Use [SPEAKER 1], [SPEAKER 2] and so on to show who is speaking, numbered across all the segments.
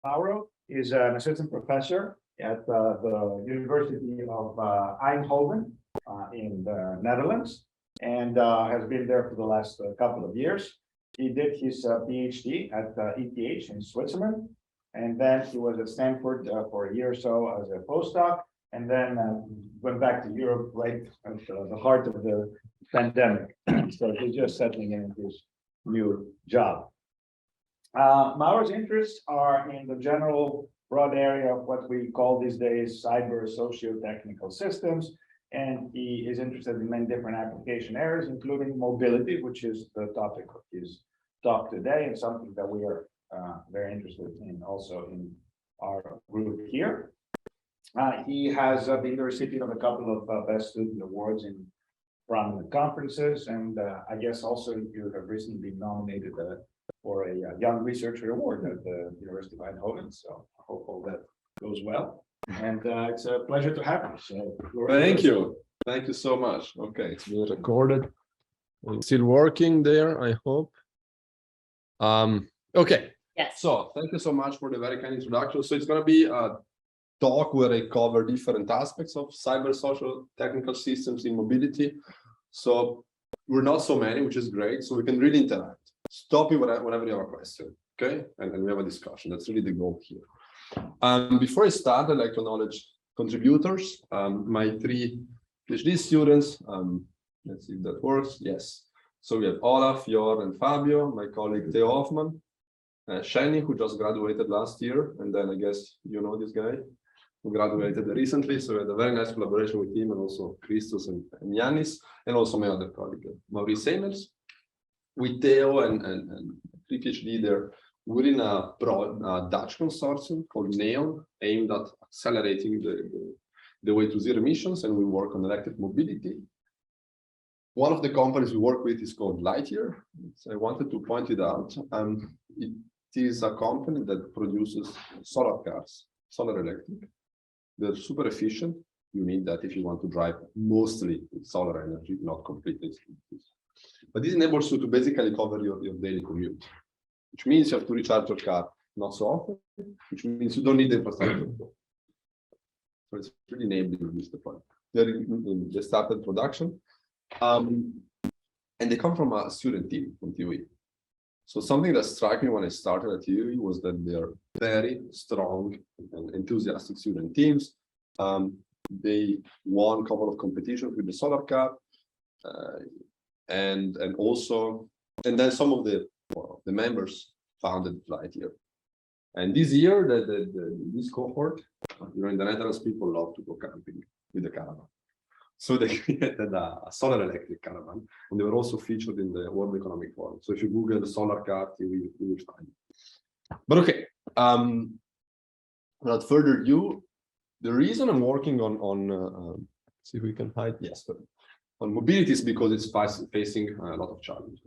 [SPEAKER 1] Mauro is an assistant professor at the University of Eindhoven in the Netherlands, and has been there for the last couple of years. He did his PhD at ETH in Switzerland, and then he was at Stanford for a year or so as a postdoc, and then went back to Europe right at the heart of the pandemic. So he's just settling in his new job. Mauro's interests are in the general broad area of what we call these days cyber-socio-technical systems, and he is interested in many different application areas, including mobility, which is the topic of his talk today, and something that we are very interested in also in our group here. He has been the recipient of a couple of Best Student Awards in prominent conferences, and I guess also you have recently been nominated for a Young Researcher Award at the University of Eindhoven. So I hope all that goes well. And it's a pleasure to have you. So
[SPEAKER 2] thank you. Thank you so much. Okay, it's being recorded. I'm still working there, I hope. Okay.
[SPEAKER 3] Yes.
[SPEAKER 2] So thank you so much for the very kind introduction. So it's going to be a talk where I cover different aspects of cyber-socio-technical systems in mobility. So we're not so many, which is great. So we can really interact. Stop you whenever you have a question, okay? And we have a discussion. That's really the goal here. Before I start, I'd like to acknowledge contributors, my 3 PhD students. Let's see if that works. Yes. So we have Olaf, Jor, and Fabio, my colleague Theo Hoffman, Shani, who just graduated last year, and then I guess you know this guy who graduated recently. So we had a very nice collaboration with him, and also Christos and Yanis, and also my other colleague, Maurice Salazar. With Theo and 3 PhD there, we're in a Dutch consortium called NEON, aimed at accelerating the way to zero emissions, and we work on electric mobility. One of the companies we work with is called Lightyear. So I wanted to point it out. It is a company that produces solar cars, solar electric. They're super efficient. You need that if you want to drive mostly with solar energy, not completely. But this enables you to basically cover your daily commute, which means you have to recharge your car not so often, which means you don't need the infrastructure. So it's really enabling this deployment. They started production, and they come from a student team from TUE. So something that struck me when I started at TUE was that they're very strong and enthusiastic student teams. They won a couple of competitions with the solar car. And then some of the members founded Lightyear. And this year, this cohort, in the Netherlands, people love to go camping with the caravan. So they created a solar electric caravan, and they were also featured in the World Economic Forum. So if you Google the solar car, you will find it. But okay, without further ado, the reason I'm working on see if we can hide, yes, but on mobility is because it's facing a lot of challenges.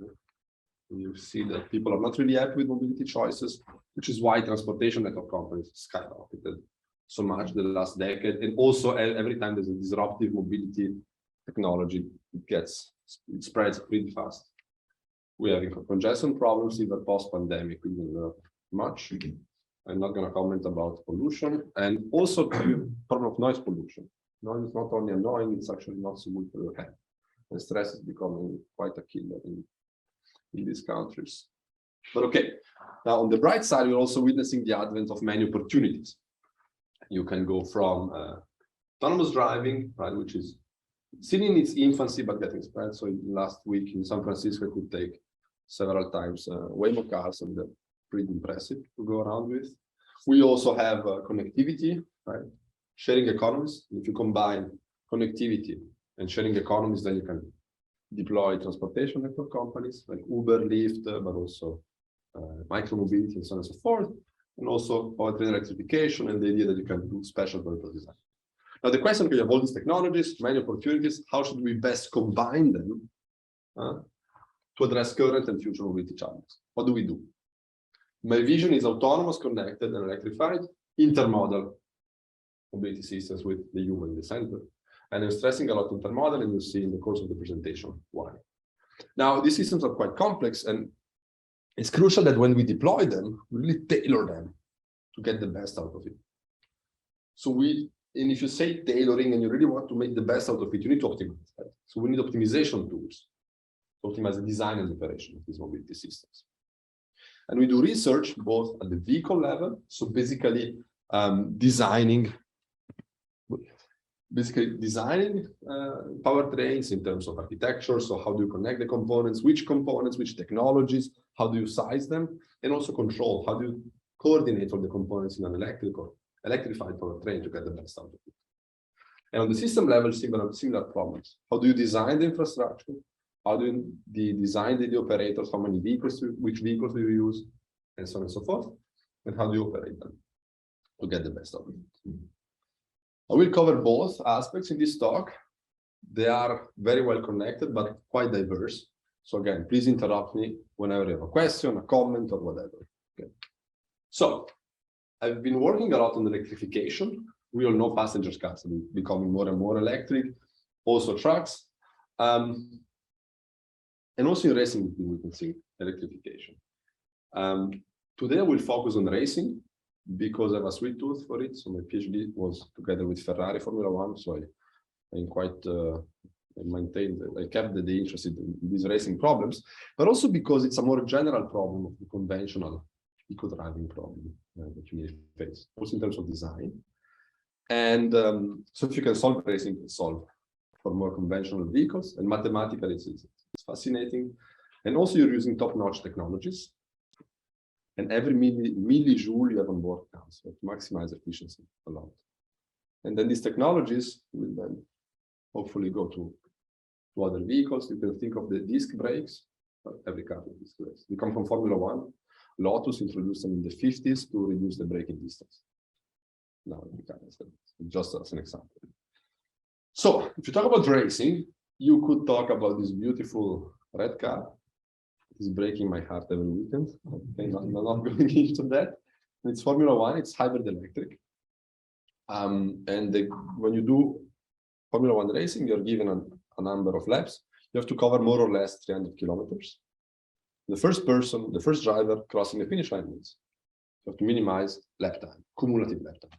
[SPEAKER 2] You see that people are not really happy with mobility choices, which is why transportation network companies skyrocketed so much the last decade. And also every time there's a disruptive mobility technology, it spreads pretty fast. We're having congestion problems even post-pandemic, even much. I'm not going to comment about pollution, and also the problem of noise pollution. Noise is not only annoying, it's actually not so good for your health. And stress is becoming quite a killer in these countries. But okay, now on the bright side, we're also witnessing the advent of many opportunities. You can go from autonomous driving, right, which is still in its infancy but getting spread. So last week in San Francisco, I could take several times Waymo cars, and they're pretty impressive to go around with. We also have connectivity, right? Sharing economies. If you combine connectivity and sharing economies, then you can deploy transportation network companies like Uber, Lyft, but also micromobility and so on and so forth, and also powertrain electrification and the idea that you can do special purpose design. Now the question, we have all these technologies, many opportunities, how should we best combine them to address current and future mobility challenges? What do we do? My vision is autonomous, connected, and electrified, intermodal mobility systems with the human in the center. And I'm stressing a lot intermodal, and you'll see in the course of the presentation why. Now, these systems are quite complex, and it's crucial that when we deploy them, we really tailor them to get the best out of it. So and if you say tailoring and you really want to make the best out of it, you need to optimize, right? So we need optimization tools to optimize the design and operation of these mobility systems. And we do research both at the vehicle level, so basically designing powertrains in terms of architecture. So how do you connect the components, which technologies, how do you size them, and also control, how do you coordinate all the components in an electrified powertrain to get the best out of it. And on the system level, similar problems. How do you design the infrastructure? How do you design the operators? How many vehicles, which vehicles do you use, and so on and so forth? And how do you operate them to get the best out of it? I will cover both aspects in this talk. They are very well connected, but quite diverse. So again, please interrupt me whenever you have a question, a comment, or whatever. Okay. So I've been working a lot on electrification. We all know passenger cars are becoming more and more electric, also trucks. And also in racing, we can see electrification. Today, I will focus on racing because I have a sweet tooth for it. So my PhD was together with Ferrari Formula 1. So I'm quite I kept the interest in these racing problems, but also because it's a more general problem of the conventional eco-driving problem that you may face, also in terms of design. And so if you can solve racing, you can solve for more conventional vehicles, and mathematically it's fascinating. And also you're using top-notch technologies, and every millijoule you have on board counts, so to maximize efficiency a lot. And then these technologies will then hopefully go to other vehicles. You can think of the disc brakes. Every car has disc brakes. We come from Formula 1. Lotus introduced them in the 50s to reduce the braking distance. Now, just as an example. So, if you talk about racing, you could talk about this beautiful red car. It's breaking my heart every weekend. Okay, I'm not going into that. It's Formula 1. It's hybrid electric. When you do Formula 1 racing, you're given a number of laps. You have to cover more or less 300 kilometers. The first driver crossing the finish line wins. You have to minimize lap time, cumulative lap time.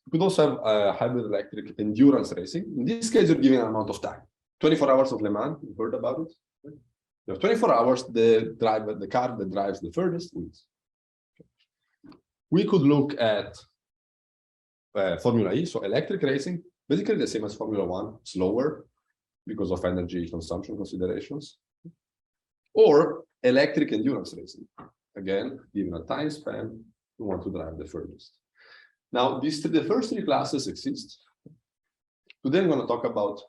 [SPEAKER 2] You could also have hybrid electric endurance racing. In this case, you're given an amount of time. 24 hours of Le Mans, you've heard about it. You have 24 hours, the car that drives the furthest wins. We could look at Formula E, so electric racing, basically the same as Formula 1, slower because of energy consumption considerations. Or electric endurance racing. Again, given a time span, you want to drive the furthest. Now, the first three classes exist. Today, I'm going to talk about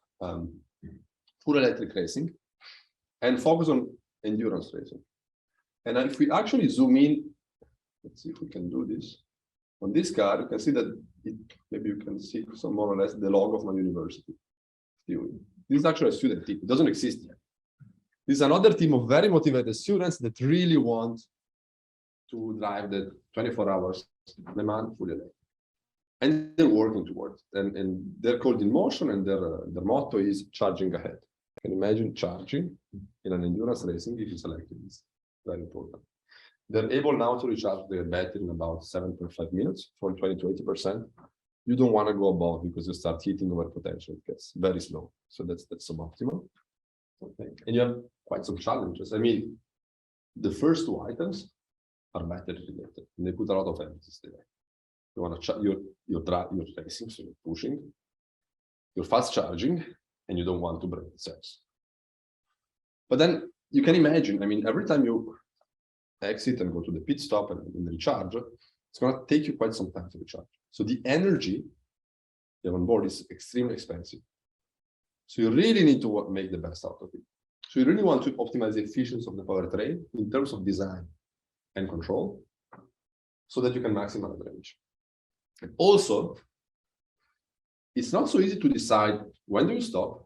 [SPEAKER 2] full electric racing and focus on endurance racing. And if we actually zoom in, let's see if we can do this. On this car, you can see that maybe you can see some more or less the logo of my university. This is actually a student team. It doesn't exist yet. This is another team of very motivated students that really want to drive the 24 hours Le Mans fully electric. And they're working towards it. And they're called In Motion, and their motto is charging ahead. You can imagine charging in an endurance racing if it's electric. It's very important. They're able now to recharge their battery in about 7.5 minutes, from 20 to 80%. You don't want to go above because you start hitting over potential. It gets very slow. So that's suboptimal. Okay. And you have quite some challenges. I mean, the first two items are battery related, and they put a lot of emphasis there. You want to you're racing, so you're pushing, you're fast charging, and you don't want to break the cells. But then you can imagine, I mean, every time you exit and go to the pit stop and recharge, it's going to take you quite some time to recharge. So the energy you have on board is extremely expensive. So you really need to make the best out of it. So you really want to optimize the efficiency of the powertrain in terms of design and control so that you can maximize the range. And also, it's not so easy to decide when do you stop,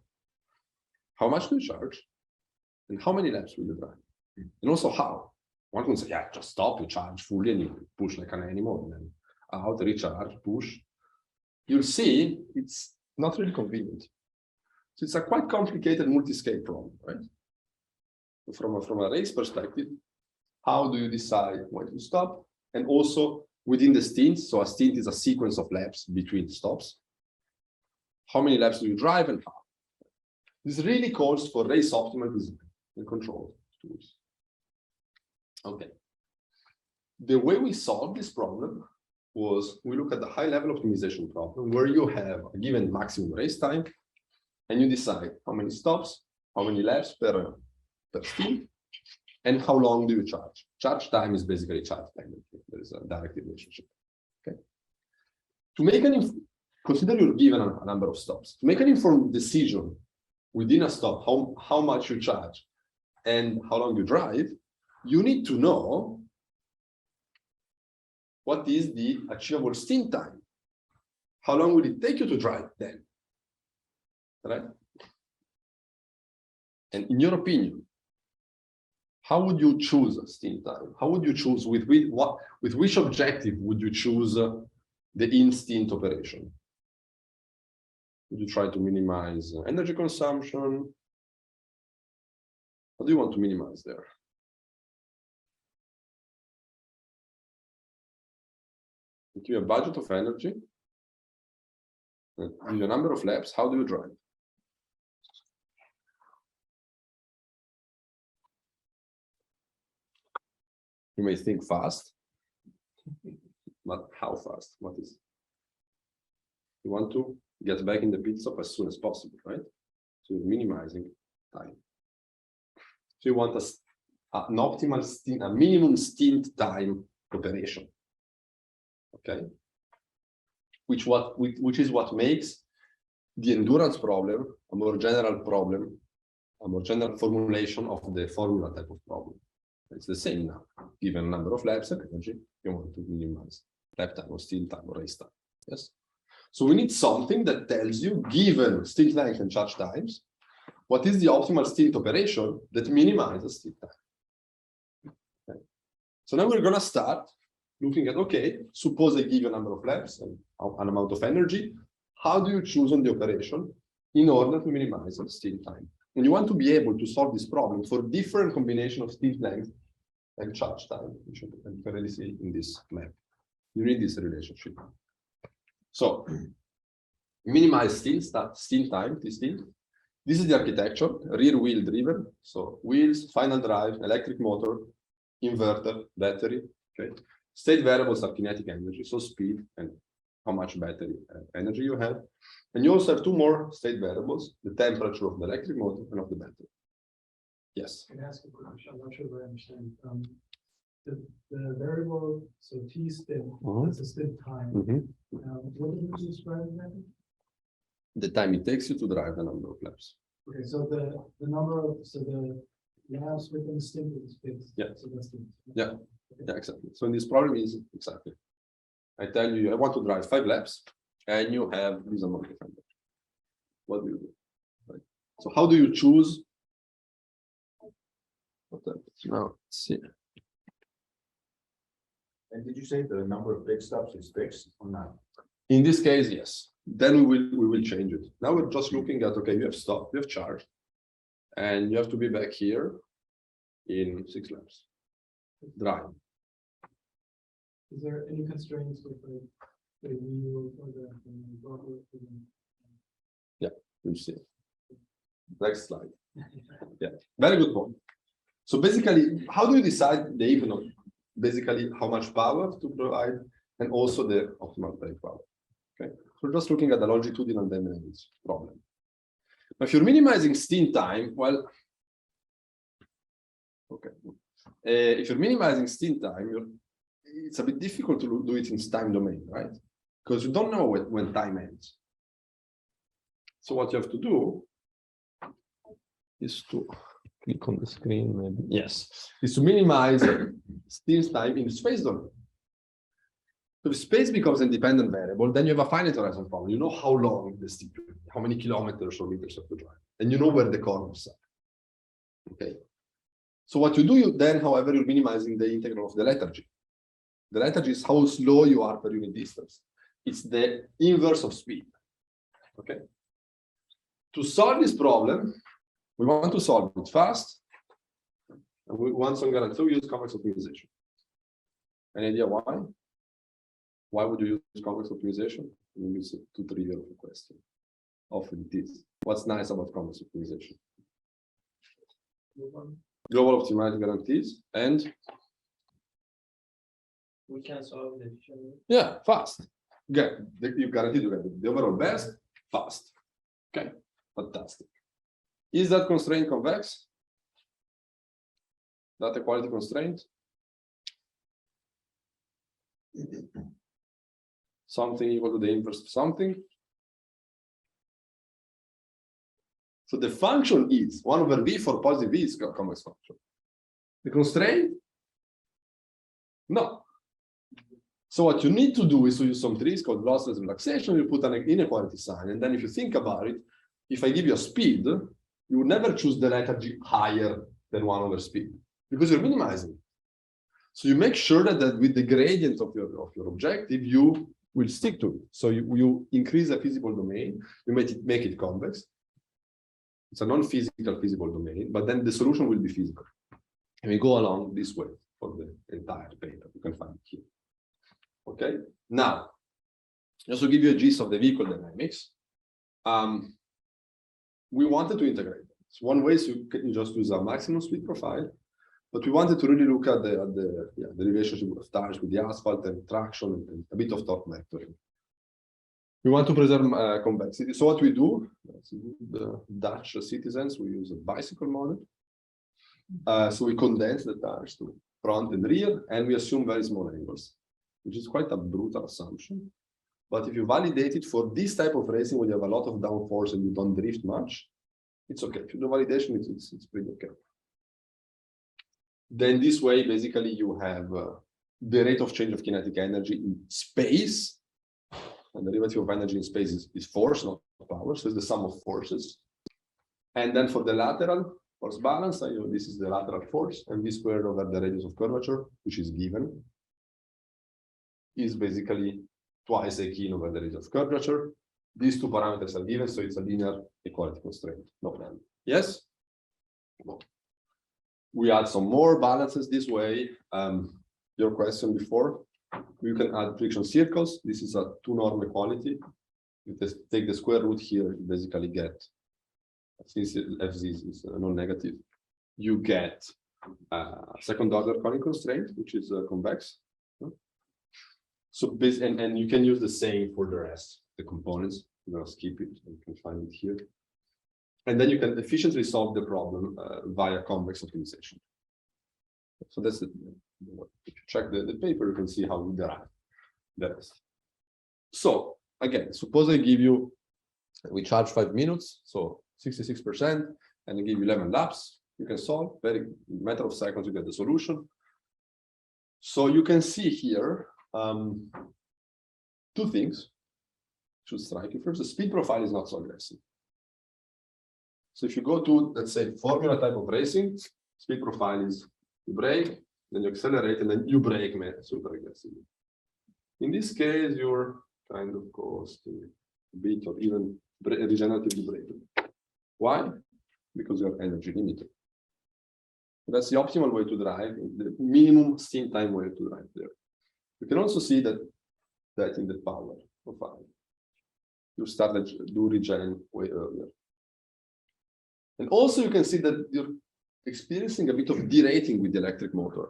[SPEAKER 2] how much do you charge, and how many laps will you drive. And also how. One can say, yeah, just stop, you charge fully, and you push like an animal, and then out, recharge, push. You'll see it's not really convenient. So it's a quite complicated multi-scale problem, right? From a race perspective, how do you decide when to stop? And also, within the stint. So a stint is a sequence of laps between stops. How many laps do you drive and how? This really calls for race optimal design and control tools. Okay. The way we solved this problem was we look at the high level optimization problem where you have a given maximum race time and you decide how many stops, how many laps per stint, and how long do you charge. Charge time is basically charge time. There is a direct relationship. Okay. To make consider you're given a number of stops. To make an informed decision within a stop, how much you charge and how long you drive, you need to know what is the achievable stint time. How long will it take you to drive then? Right? And in your opinion, how would you choose a stint time? How would you choose with which objective would you choose the in-stint operation? Would you try to minimize energy consumption? What do you want to minimize there? Give you a budget of energy, and your number of laps, how do you drive? You may think fast, but how fast? What is? You want to get back in the pit stop as soon as possible, right? So you're minimizing time. So you want an optimal stint, a minimum stint time operation. Okay, which is what makes the endurance problem a more general problem, a more general formulation of the formula type of problem. It's the same now. Given a number of laps and energy, you want to minimize lap time or stint time or race time. Yes. So we need something that tells you, given stint length and charge times, what is the optimal stint operation that minimizes stint time. Okay. So now we're going to start looking at, okay, suppose I give you a number of laps and an amount of energy. How do you choose on the operation in order to minimize the stint time? And you want to be able to solve this problem for different combination of stint length and charge time, which you can really see in this map. You need this relationship. So minimize stint time, stint. This is the architecture, rear wheel driven. So wheels, final drive, electric motor, inverter, battery. Okay. State variables are kinetic energy, so speed and how much battery energy you have. And you also have two more state variables, the temperature of the electric motor and of the battery. Yes?
[SPEAKER 3] Can I ask a quick question? I'm not sure if I understand. The variable, so T stint, that's a stint time. What did you describe that?
[SPEAKER 2] The time it takes you to drive the number of laps.
[SPEAKER 3] Okay, so the number of, so the laps within the stint is fixed.
[SPEAKER 2] Yeah.
[SPEAKER 3] So that's the,
[SPEAKER 2] yeah. Yeah, exactly. So in this problem is exactly. I tell you, I want to drive 5 laps, and you have this amount of energy. What do you do? Right. So how do you choose? Now, let's see.
[SPEAKER 1] And did you say the number of big stops is fixed or not?
[SPEAKER 2] In this case, yes. Then we will change it. Now we're just looking at, okay, you have stopped, you have charged, and you have to be back here in 6 laps. Drive.
[SPEAKER 3] is there any constraints with the wheel or the rubber?
[SPEAKER 2] Yeah, you see. Next slide. Yeah, very good point. So basically, how do you decide the even basically how much power to provide and also the optimal brake power? Okay, so we're just looking at the longitudinal dynamics problem. Now, if you're minimizing stint time, well, okay. If you're minimizing stint time, it's a bit difficult to do it in time domain, right? Because you don't know when time ends. So what you have to do is to click on the screen, maybe. Yes, is to minimize stint time in the space domain. So if space becomes an independent variable, then you have a finite horizon problem. You know how long the stint, how many kilometers or meters you have to drive, and you know where the corners are. Okay. So what you do then, however, you're minimizing the integral of the lethargy. The lethargy is how slow you are per unit distance. It's the inverse of speed. Okay. To solve this problem, we want to solve it fast. And we want some guarantee, we use convex optimization. Any idea why? Why would you use convex optimization? I mean, it's a too trivial question. Often it is. What's nice about convex optimization? Global optimized guarantees and
[SPEAKER 4] we can solve the issue.
[SPEAKER 2] yeah, fast. You guarantee to get the overall best fast. Okay, fantastic. Is that constraint convex? That a quality constraint? Something equal to the inverse of something. So the function is 1 over v for positive v is a convex function. The constraint? No. So what you need to do is to use some tricks called lossless relaxation. You put an inequality sign, and then if you think about it, if I give you a speed, you would never choose the letter G higher than 1 over speed because you're minimizing. So you make sure that with the gradient of your objective, you will stick to it. So you increase the feasible domain, you make it convex. It's a non-physical feasible domain, but then the solution will be physical. And we go along this way for the entire paper. You can find it here. Okay. Now, just to give you a gist of the vehicle dynamics, we wanted to integrate. So one way is you can just use a maximum speed profile, but we wanted to really look at the relationship of tires with the asphalt and traction and a bit of torque vectoring. We want to preserve convexity. So what we do, the Dutch citizens, we use a bicycle model. So we condense the tires to front and rear, and we assume very small angles, which is quite a brutal assumption. But if you validate it for this type of racing, when you have a lot of downforce and you don't drift much, it's okay. If you do validation, it's pretty okay. Then this way, basically, you have the rate of change of kinetic energy in space. And the derivative of energy in space is force, not power. So it's the sum of forces. And then for the lateral force balance, this is the lateral force, and v squared over the radius of curvature, which is given, is basically twice a keen over the radius of curvature. These two parameters are given, so it's a linear equality constraint, no problem. Yes? Well, we add some more balances this way. Your question before, you can add friction circles. This is a two-norm equality. You just take the square root here, you basically get, since Fz is non-negative, you get second order conic constraint, which is convex. So and you can use the same for the rest, the components. I'm going to skip it, you can find it here. And then you can efficiently solve the problem via convex optimization. So that's it. If you check the paper, you can see how we derive the rest. So again, suppose I give you, we charge 5 minutes, so 66%, and I give you 11 laps. You can solve in a matter of seconds, you get the solution. So you can see here two things should strike you. First, the speed profile is not so aggressive. So if you go to, let's say, formula type of racing, speed profile is you brake, then you accelerate, and then you brake super aggressively. In this case, you're kind of costing a bit or even regeneratively braking. Why? Because you're energy limited. That's the optimal way to drive, the minimum steam time way to drive there. You can also see that in the power profile. You start to do regen way earlier. And also you can see that you're experiencing a bit of derating with the electric motor.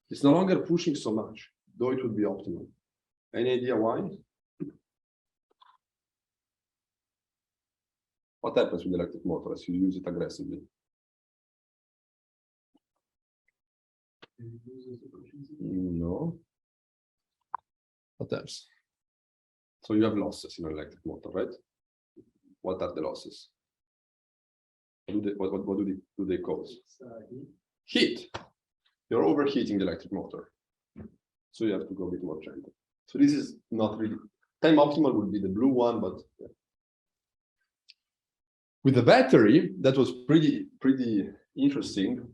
[SPEAKER 2] It's no longer pushing so much, though it would be optimal. Any idea why? What happens with the electric motor as you use it aggressively? No. What else? So you have losses in an electric motor, right? What are the losses? What do they cause? Heat. You're overheating the electric motor. So you have to go a bit more gentle. So this is not really, time optimal would be the blue one, but yeah. With the battery, that was pretty interesting.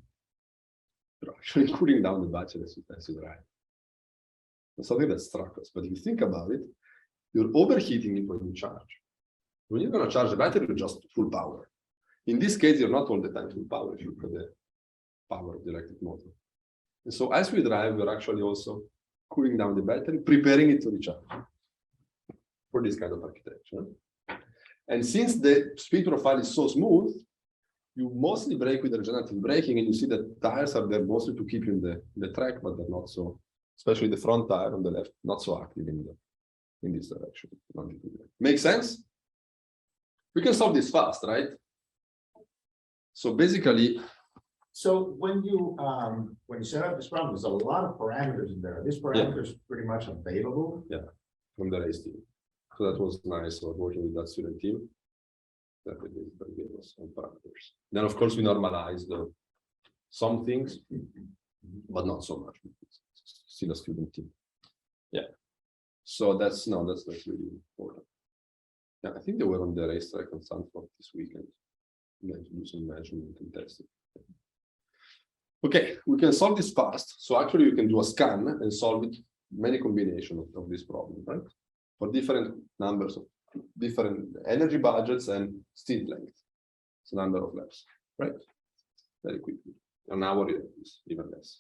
[SPEAKER 2] You're actually cooling down the battery as you drive. That's something that struck us. But if you think about it, you're overheating it when you charge. When you're going to charge the battery, you're just full power. In this case, you're not all the time full power if you look at the power of the electric motor. And so as we drive, we're actually also cooling down the battery, preparing it to recharge for this kind of architecture. And since the speed profile is so smooth, you mostly brake with regenerative braking, and you see that tires are there mostly to keep you in the track, but they're not so, especially the front tire on the left, not so active in this direction. Make sense? We can solve this fast, right? So basically,
[SPEAKER 1] So when you set up this problem, there's a lot of parameters in there. Are these parameters pretty much available?
[SPEAKER 2] Yeah, from the race team. So that was nice working with that student team. That they gave us some parameters. Then of course we normalized some things, but not so much. It's still a student team. Yeah. So that's really important. Yeah, I think they were on the racetrack on Stanford this weekend. Going to do some measurement and testing. Okay, we can solve this fast. So actually you can do a scan and solve it many combinations of this problem, right? For different numbers of different energy budgets and stint length. It's a number of laps, right? Very quickly. An hour is even less.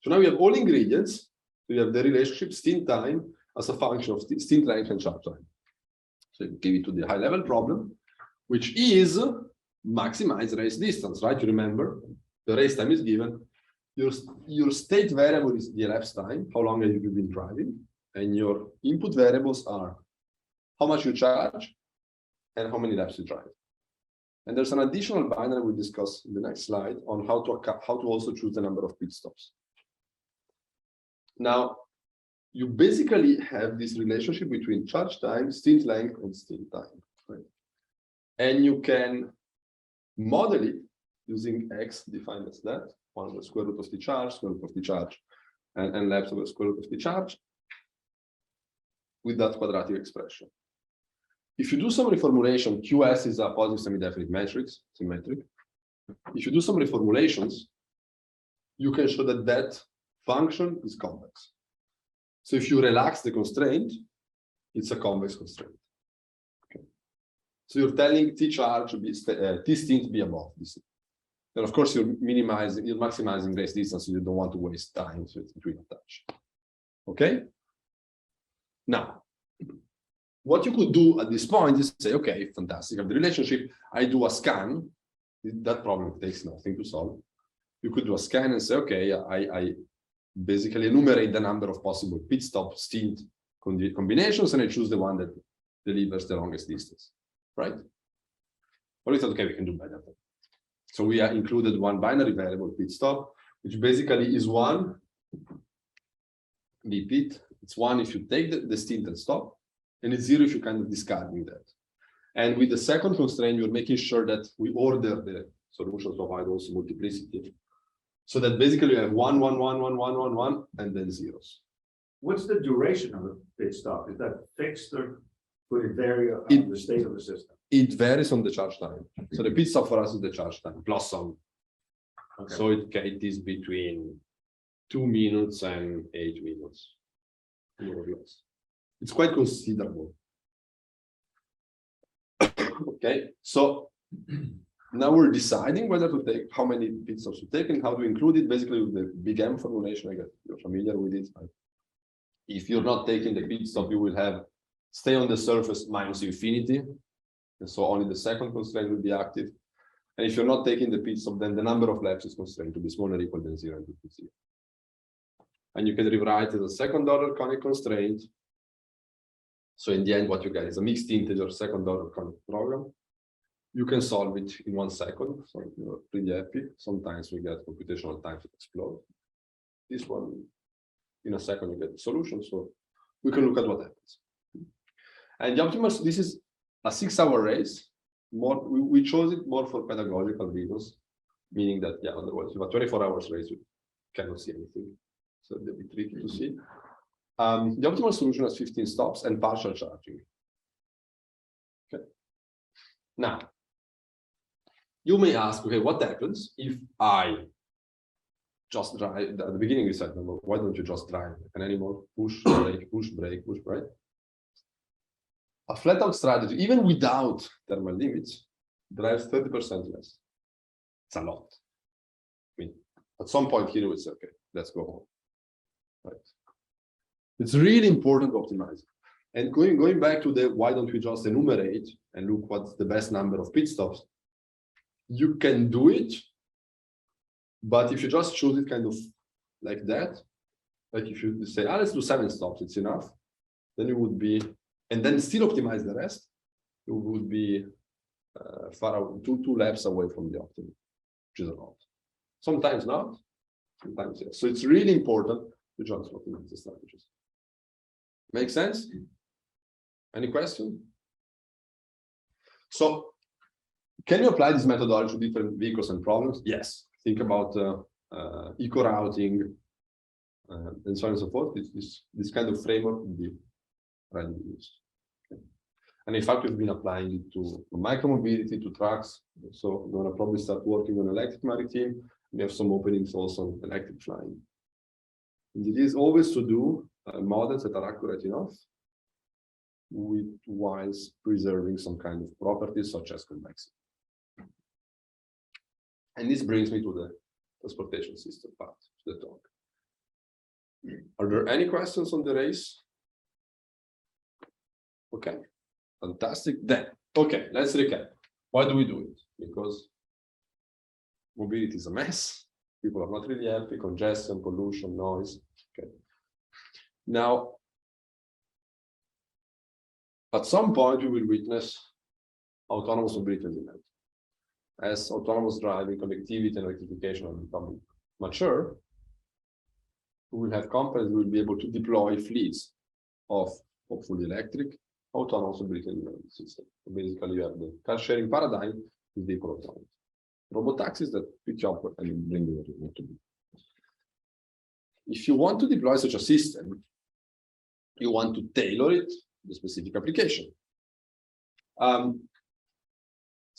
[SPEAKER 2] So now we have all ingredients. We have the relationship stint time as a function of stint length and charge time. So you give it to the high level problem, which is maximize race distance, right? You remember the race time is given. Your state variable is the elapsed time, how long have you been driving, and your input variables are how much you charge and how many laps you drive. And there's an additional binary we'll discuss in the next slide on how to also choose the number of pit stops. Now, you basically have this relationship between charge time, stint length, and stint time, right? And you can model it using x defined as that, 1 over the square root of the charge, square root of the charge, and laps over the square root of the charge with that quadratic expression. If you do some reformulation, QS is a positive semi-definite matrix, symmetric. If you do some reformulations, you can show that that function is convex. So if you relax the constraint, it's a convex constraint. Okay. So you're telling T charge to be T stint to be above this. And of course, you're maximizing race distance, so you don't want to waste time, so it's between a touch. Okay. Now, what you could do at this point is say, okay, fantastic, I have the relationship, I do a scan, that problem takes nothing to solve. You could do a scan and say, okay, I basically enumerate the number of possible pit stop stint combinations, and I choose the one that delivers the longest distance, right? But we thought, okay, we can do better. So we included one binary variable, pit stop, which basically is one, the pit, it's one if you take the stint and stop, and it's 0 if you're kind of discarding that. And with the second constraint, you're making sure that we order the solutions, provide also multiplicity. So that basically you have 1, 1, 1, 1, 1, 1, 1, and then zeros.
[SPEAKER 1] What's the duration of a pit stop? Is that fixed or could it vary on the state of the system?
[SPEAKER 2] It varies on the charge time. So the pit stop for us is the charge time plus some. Okay. So it is between 2 minutes and 8 minutes, more or less. It's quite considerable. Okay, so now we're deciding whether to take, how many pit stops to take and how to include it. Basically, with the big M formulation, I guess you're familiar with it. Right? If you're not taking the pit stop, you will have stay on the surface minus infinity. And so only the second constraint will be active. And if you're not taking the pit stop, then the number of laps is constrained to be smaller or equal than 0 and equal to 0. And you can rewrite it as a second order conic constraint. So in the end, what you get is a mixed integer second order conic program. You can solve it in 1 second, so you're pretty happy. Sometimes we get computational time to explode. This one, in a second, you get the solution. So we can look at what happens. And the optimal, this is a 6-hour race. We chose it more for pedagogical reasons, meaning that, yeah, otherwise, if a 24 hours race, you cannot see anything. So it'll be tricky to see. The optimal solution has 15 stops and partial charging. Okay. Now, you may ask, okay, what happens if I just drive? At the beginning, we said, why don't you just drive like an animal, push, brake, push, brake, push, right? A flat out strategy, even without thermal limits, drives 30% less. It's a lot. I mean, at some point here, we say, okay, let's go home. Right. It's really important to optimize. And going back to the why don't we just enumerate and look what's the best number of pit stops, you can do it, but if you just choose it kind of like that, like if you say, let's do 7 stops, it's enough, then you would be, and then still optimize the rest, you would be far out, two laps away from the optimum, which is a lot. Sometimes not, sometimes yes. So it's really important to just optimize the strategies. Make sense? Any question? So, can you apply this methodology to different vehicles and problems? Yes. Think about eco-routing and so on and so forth. This kind of framework would be readily used. Okay. And in fact, we've been applying it to micromobility, to trucks. So we're going to probably start working on electric maritime. We have some openings also on electric flying. And it is always to do models that are accurate enough whilst preserving some kind of properties such as convexity. And this brings me to the transportation system part of the talk. Are there any questions on the race? Okay, fantastic. Then, okay, let's recap. Why do we do it? Because mobility is a mess. People are not really happy, congestion, pollution, noise. Okay. Now, at some point, we will witness autonomous mobility in demand. As autonomous driving, connectivity, and electrification are becoming mature, we will have companies who will be able to deploy fleets of hopefully electric autonomous mobility in the system. So basically, you have the car sharing paradigm with vehicle autonomy. Robot taxis that pick you up and bring you where you want to be. If you want to deploy such a system, you want to tailor it to the specific application.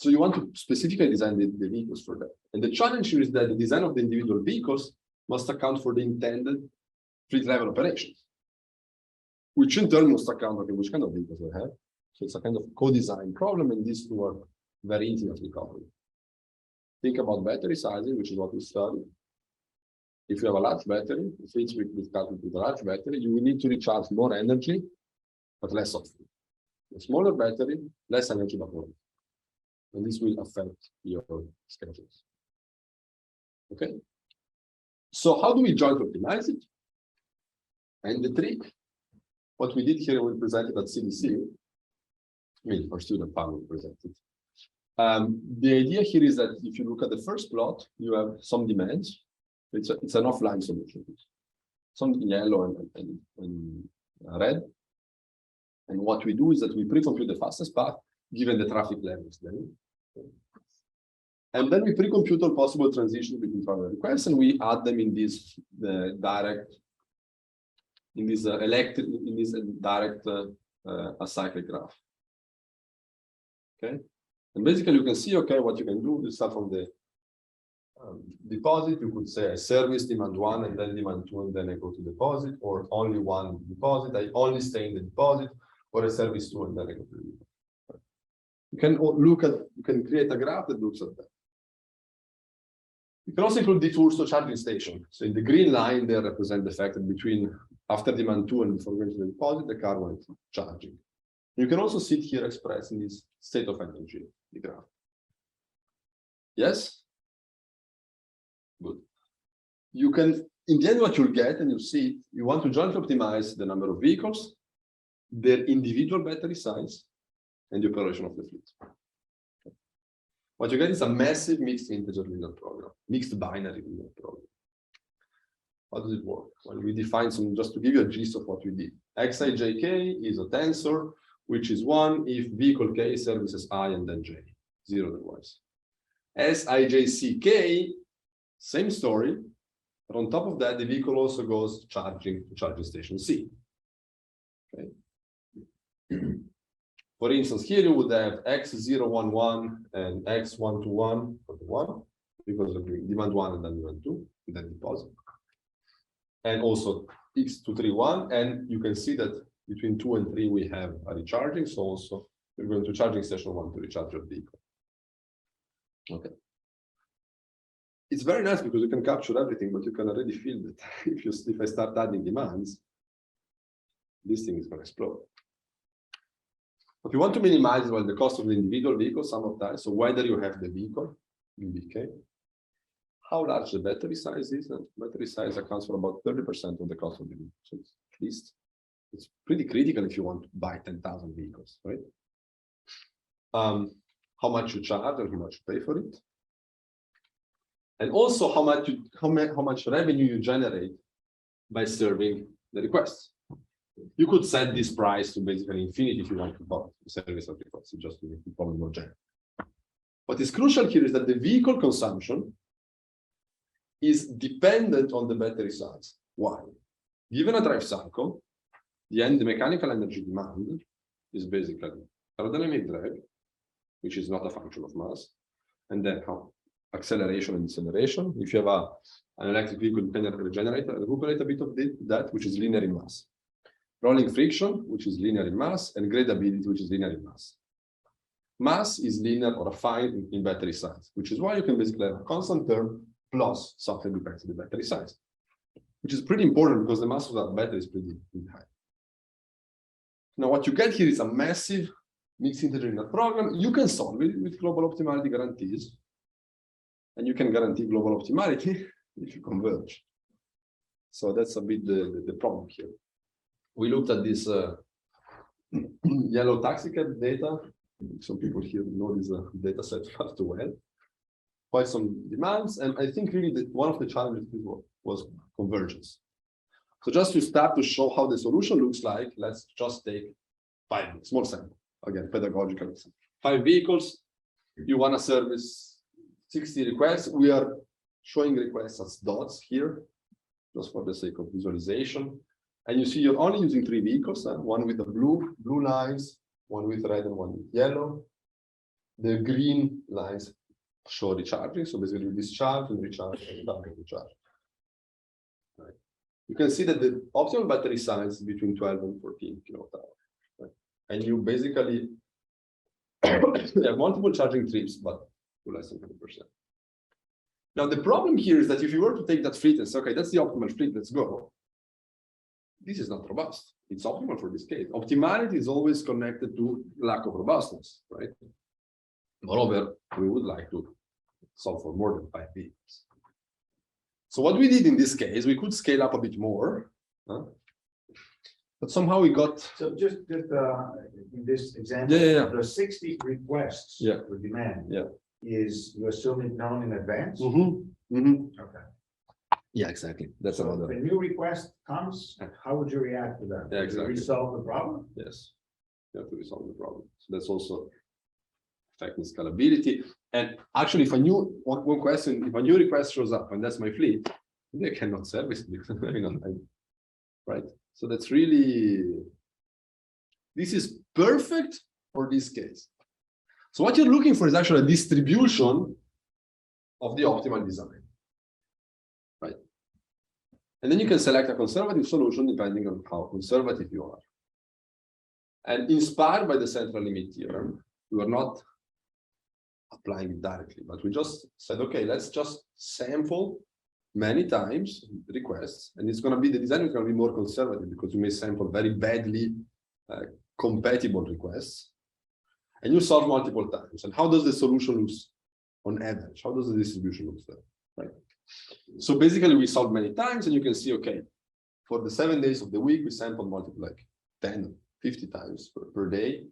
[SPEAKER 2] So you want to specifically design the vehicles for that. And the challenge here is that the design of the individual vehicles must account for the intended fleet level operations, which in turn must account for which kind of vehicles they have. So it's a kind of co-design problem, and these two are very intimately coupled. Think about battery sizing, which is what we studied. If you have a large battery, if it's with a large battery, you will need to recharge more energy, but less often. A smaller battery, less energy, but more. And this will affect your schedules. Okay. So how do we joint optimize it? And the trick, what we did here, we presented at CDC. I mean, our student panel presented. The idea here is that if you look at the first plot, you have some demands. It's an offline solution. Some yellow and red. And what we do is that we pre-compute the fastest path given the traffic levels. And then we pre-compute all possible transitions between travel requests, and we add them in this direct acyclic graph. Okay. And basically, you can see, okay, what you can do is start from the deposit. You could say I service demand 1 and then demand 2, and then I go to deposit, or only one deposit. I only stay in the deposit, or I service 2 and then I go to the deposit. You can create a graph that looks at that. You can also include detours to charging station. So in the green line, they represent the fact that between after demand 2 and before going to the deposit, the car went charging. You can also see it here expressed in this state of energy, the graph. Yes? Good. You can, in the end, what you'll get, and you'll see, you want to jointly optimize the number of vehicles, their individual battery size, and the operation of the fleet. Okay. What you get is a massive mixed integer linear program, mixed binary linear program. How does it work? Well, we define some, just to give you a gist of what we did. Xijk is a tensor, which is 1 if vehicle K services I and then J, 0 otherwise. Sijck, same story, but on top of that, the vehicle also goes charging to charging station C. Okay. For instance, here you would have X011 and X121 for the 1, because of demand 1 and then demand 2, and then deposit. And also X231, and you can see that between 2 and 3 we have a recharging, so also we're going to charging station 1 to recharge your vehicle. Okay. It's very nice because you can capture everything, but you can already feel that if I start adding demands, this thing is going to explode. But we want to minimize well the cost of the individual vehicle sometimes. So whether you have the vehicle, BVK, how large the battery size is, and battery size accounts for about 30% of the cost of the vehicle. So it's, at least it's pretty critical if you want to buy 10,000 vehicles, right? How much you charge and how much you pay for it, and also how much revenue you generate by serving the requests. You could set this price to basically infinity if you want to buy the service of requests, just to make the problem more general. What is crucial here is that the vehicle consumption is dependent on the battery size. Why? Given a drive cycle, the mechanical energy demand is basically aerodynamic drag, which is not a function of mass, and then how acceleration and deceleration. If you have an electric vehicle, you can recuperate a bit of that, which is linear in mass. Rolling friction, which is linear in mass, and gradability, which is linear in mass. Mass is linear or affine in battery size, which is why you can basically have a constant term plus something depends on the battery size, which is pretty important because the mass of that battery is pretty high. Now, what you get here is a massive mixed integer inner program. You can solve it with global optimality guarantees, and you can guarantee global optimality if you converge. So that's a bit the problem here. We looked at this yellow taxi cab data. Some people here know this data set far too well. Quite some demands, and I think really that one of the challenges was convergence. So just to start to show how the solution looks like, let's just take 5 small sample. Again, pedagogical. 5 vehicles, you want to service 60 requests. We are showing requests as dots here, just for the sake of visualization. And you see you're only using 3 vehicles, one with the blue lines, one with red and one with yellow. The green lines show recharging, so basically you discharge and recharge and recharge. Right. You can see that the optimal battery size is between 12 and 14 kilowatt hours. Right. And you basically have multiple charging trips, but to less than 100%. Now, the problem here is that if you were to take that fleet and say, okay, that's the optimal fleet, let's go. This is not robust. It's optimal for this case. Optimality is always connected to lack of robustness, right? Moreover, we would like to solve for more than 5 vehicles. So what we did in this case, we could scale up a bit more, but somehow we got.
[SPEAKER 1] So just in this example, the 60 requests for demand is you assume it known in advance. Okay.
[SPEAKER 2] Yeah, exactly. That's
[SPEAKER 1] so
[SPEAKER 2] another.
[SPEAKER 1] If a new request comes, how would you react to that?
[SPEAKER 2] Yeah, exactly.
[SPEAKER 1] Resolve the problem?
[SPEAKER 2] Yes, you have to resolve the problem. So that's also affecting scalability. And actually, if a new one question, if a new request shows up and that's my fleet, they cannot service it because right. So that's really, this is perfect for this case. So what you're looking for is actually a distribution of the optimal design. Right. And then you can select a conservative solution depending on how conservative you are. And inspired by the central limit theorem, we are not applying it directly, but we just said, okay, let's just sample many times requests, and it's going to be, the design is going to be more conservative because you may sample very badly compatible requests, and you solve multiple times. And how does the solution look on average? How does the distribution look there? Right. So basically, we solved many times, and you can see, okay, for the 7 days of the week, we sampled multiple like 10, 50 times per day.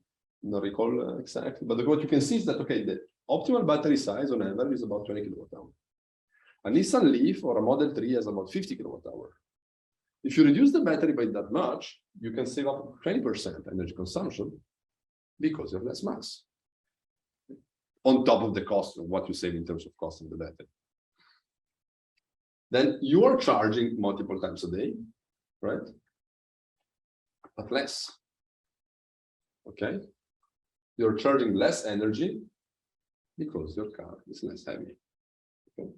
[SPEAKER 2] Not recall exactly, but what you can see is that, okay, the optimal battery size on average is about 20 kilowatt hour. A Nissan Leaf or a Model 3 has about 50 kilowatt hour. If you reduce the battery by that much, you can save up 20% energy consumption because you have less mass. On top of the cost of what you save in terms of cost of the battery. Then you are charging multiple times a day, right? But less. Okay? You're charging less energy because your car is less heavy. Okay?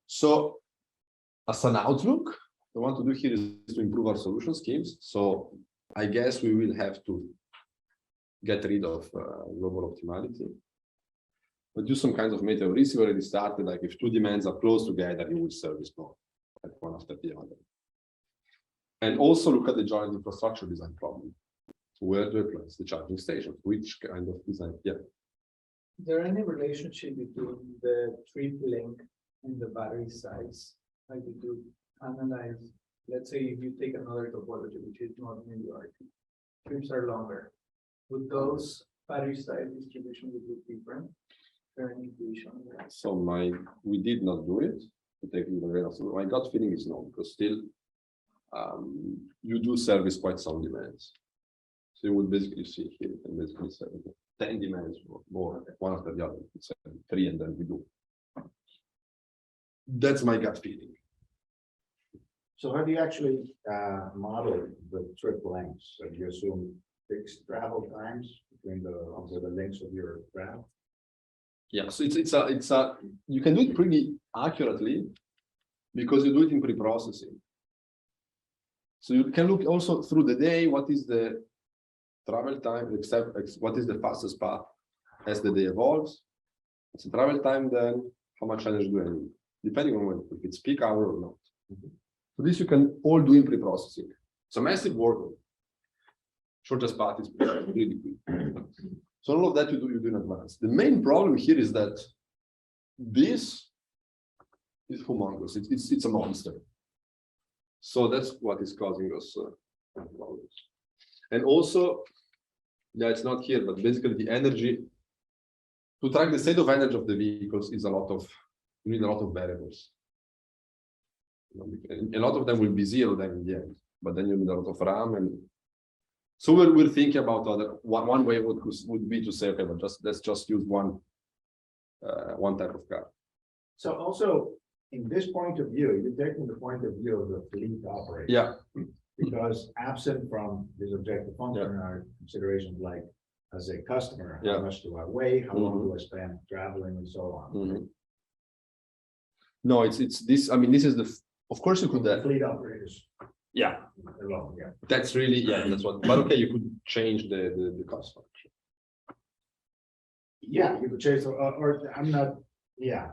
[SPEAKER 2] So, as an outlook, what I want to do here is to improve our solution schemes. So, I guess we will have to get rid of global optimality. But do some kinds of meta-heuristic. We already started, like if 2 demands are close together, you will service both, like one after the other. And also look at the joint infrastructure design problem. So where do I place the charging station? Which kind of design? Yeah.
[SPEAKER 4] Is there any relationship between the trip length and the battery size? Like if you analyze, let's say if you take another topology, which is not New York, trips are longer. Would those battery size distribution would look different? Is there any intuition on that?
[SPEAKER 2] So we did not do it. To take it away. So my gut feeling is no, because still you do service quite some demands. So you would basically see here, and basically say 10 demands or more, one after the other, it's 3, and then we do. That's my gut feeling.
[SPEAKER 1] So how do you actually model the trip lengths? So do you assume fixed travel times between the lengths of your graph?
[SPEAKER 2] Yeah, so it's a you can do it pretty accurately because you do it in pre-processing. So you can look also through the day, what is the travel time, except what is the fastest path as the day evolves. It's a travel time, then how much energy do I need, depending on when, if it's peak hour or not. So this you can all do in pre-processing. It's a massive workload. Shortest path is really quick. So all of that you do in advance. The main problem here is that this is humongous. It's a monster. So that's what is causing us problems. And also, yeah, it's not here, but basically the energy to track the state of energy of the vehicles is you need a lot of variables. A lot of them will be zero then in the end, but then you need a lot of RAM. And so we're thinking about one way would be to say, okay, but let's just use one type of car.
[SPEAKER 1] So also, in this point of view, you're taking the point of view of the fleet operator.
[SPEAKER 2] Yeah.
[SPEAKER 1] Because absent from this objective function are considerations like, as a customer, how much do I weigh, how long do I spend traveling, and so on. No, it's this. I mean, this is of course you could fleet operators.
[SPEAKER 2] Yeah.
[SPEAKER 1] Alone, yeah.
[SPEAKER 2] That's really, that's what, but okay, you could change the cost function.
[SPEAKER 1] Yeah, you could change, or I'm not,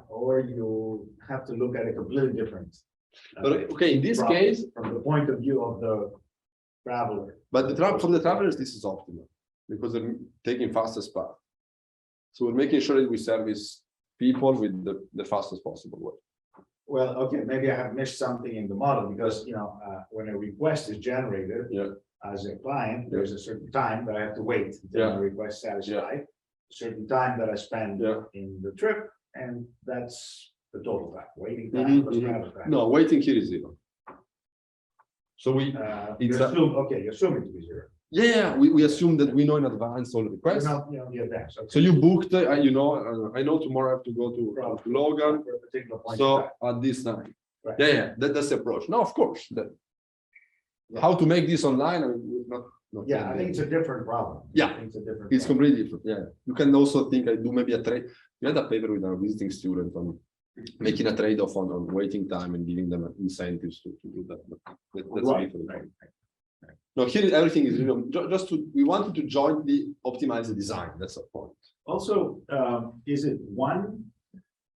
[SPEAKER 1] or you have to look at a completely different.
[SPEAKER 2] But okay, in this case,
[SPEAKER 1] from the point of view of the traveler.
[SPEAKER 2] But from the travelers, this is optimal because they're taking fastest path. So we're making sure that we service people with the fastest possible way.
[SPEAKER 1] Well, okay, maybe I have missed something in the model because when a request is generated as a client, there's a certain time that I have to wait until my request is satisfied, a certain time that I spend in the trip, and that's the total time. Waiting time plus travel time.
[SPEAKER 2] No, waiting here is zero. So we
[SPEAKER 1] you assume it to be zero.
[SPEAKER 2] Yeah, we assume that we know in advance all the requests.
[SPEAKER 1] The advance. Okay.
[SPEAKER 2] So you booked, I know tomorrow I have to go to Logan.
[SPEAKER 1] For a particular point
[SPEAKER 2] So at this time.
[SPEAKER 1] Right.
[SPEAKER 2] That's the approach. No, of course. How to make this online? I mean, not
[SPEAKER 1] I think it's a different problem.
[SPEAKER 2] Yeah,
[SPEAKER 1] I think it's a different.
[SPEAKER 2] it's completely different. Yeah, you can also think I do maybe a trade. We had a paper with our visiting student on making a trade-off on waiting time and giving them incentives to do that. But that's right. No, here everything is we wanted to jointly optimize the design. That's the point.
[SPEAKER 1] Also, is it one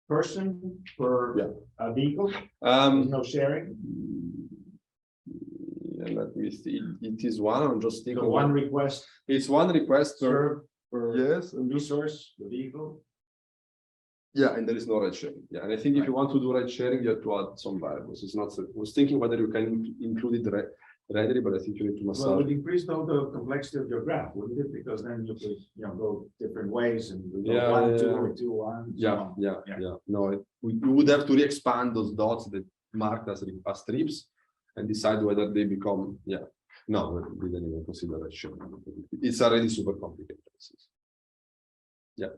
[SPEAKER 1] person per vehicle? There's no sharing.
[SPEAKER 2] Let me see. It is one. I'm just thinking.
[SPEAKER 1] So one request.
[SPEAKER 2] It's one request
[SPEAKER 1] per
[SPEAKER 2] and
[SPEAKER 1] resource the vehicle.
[SPEAKER 2] Yeah, and there is no ride sharing. Yeah, and I think if you want to do ride sharing, you have to add some variables. It's not. I was thinking whether you can include it readily, but I think you need to massage.
[SPEAKER 1] Well, it would increase though the complexity of your graph, wouldn't it? Because then you could go different ways and go 1, 2, or 2, 1.
[SPEAKER 2] Yeah. No, we would have to re-expand those dots that marked as strips and decide whether they become. No, we didn't even consider that. Sure. It's already super complicated. Yeah.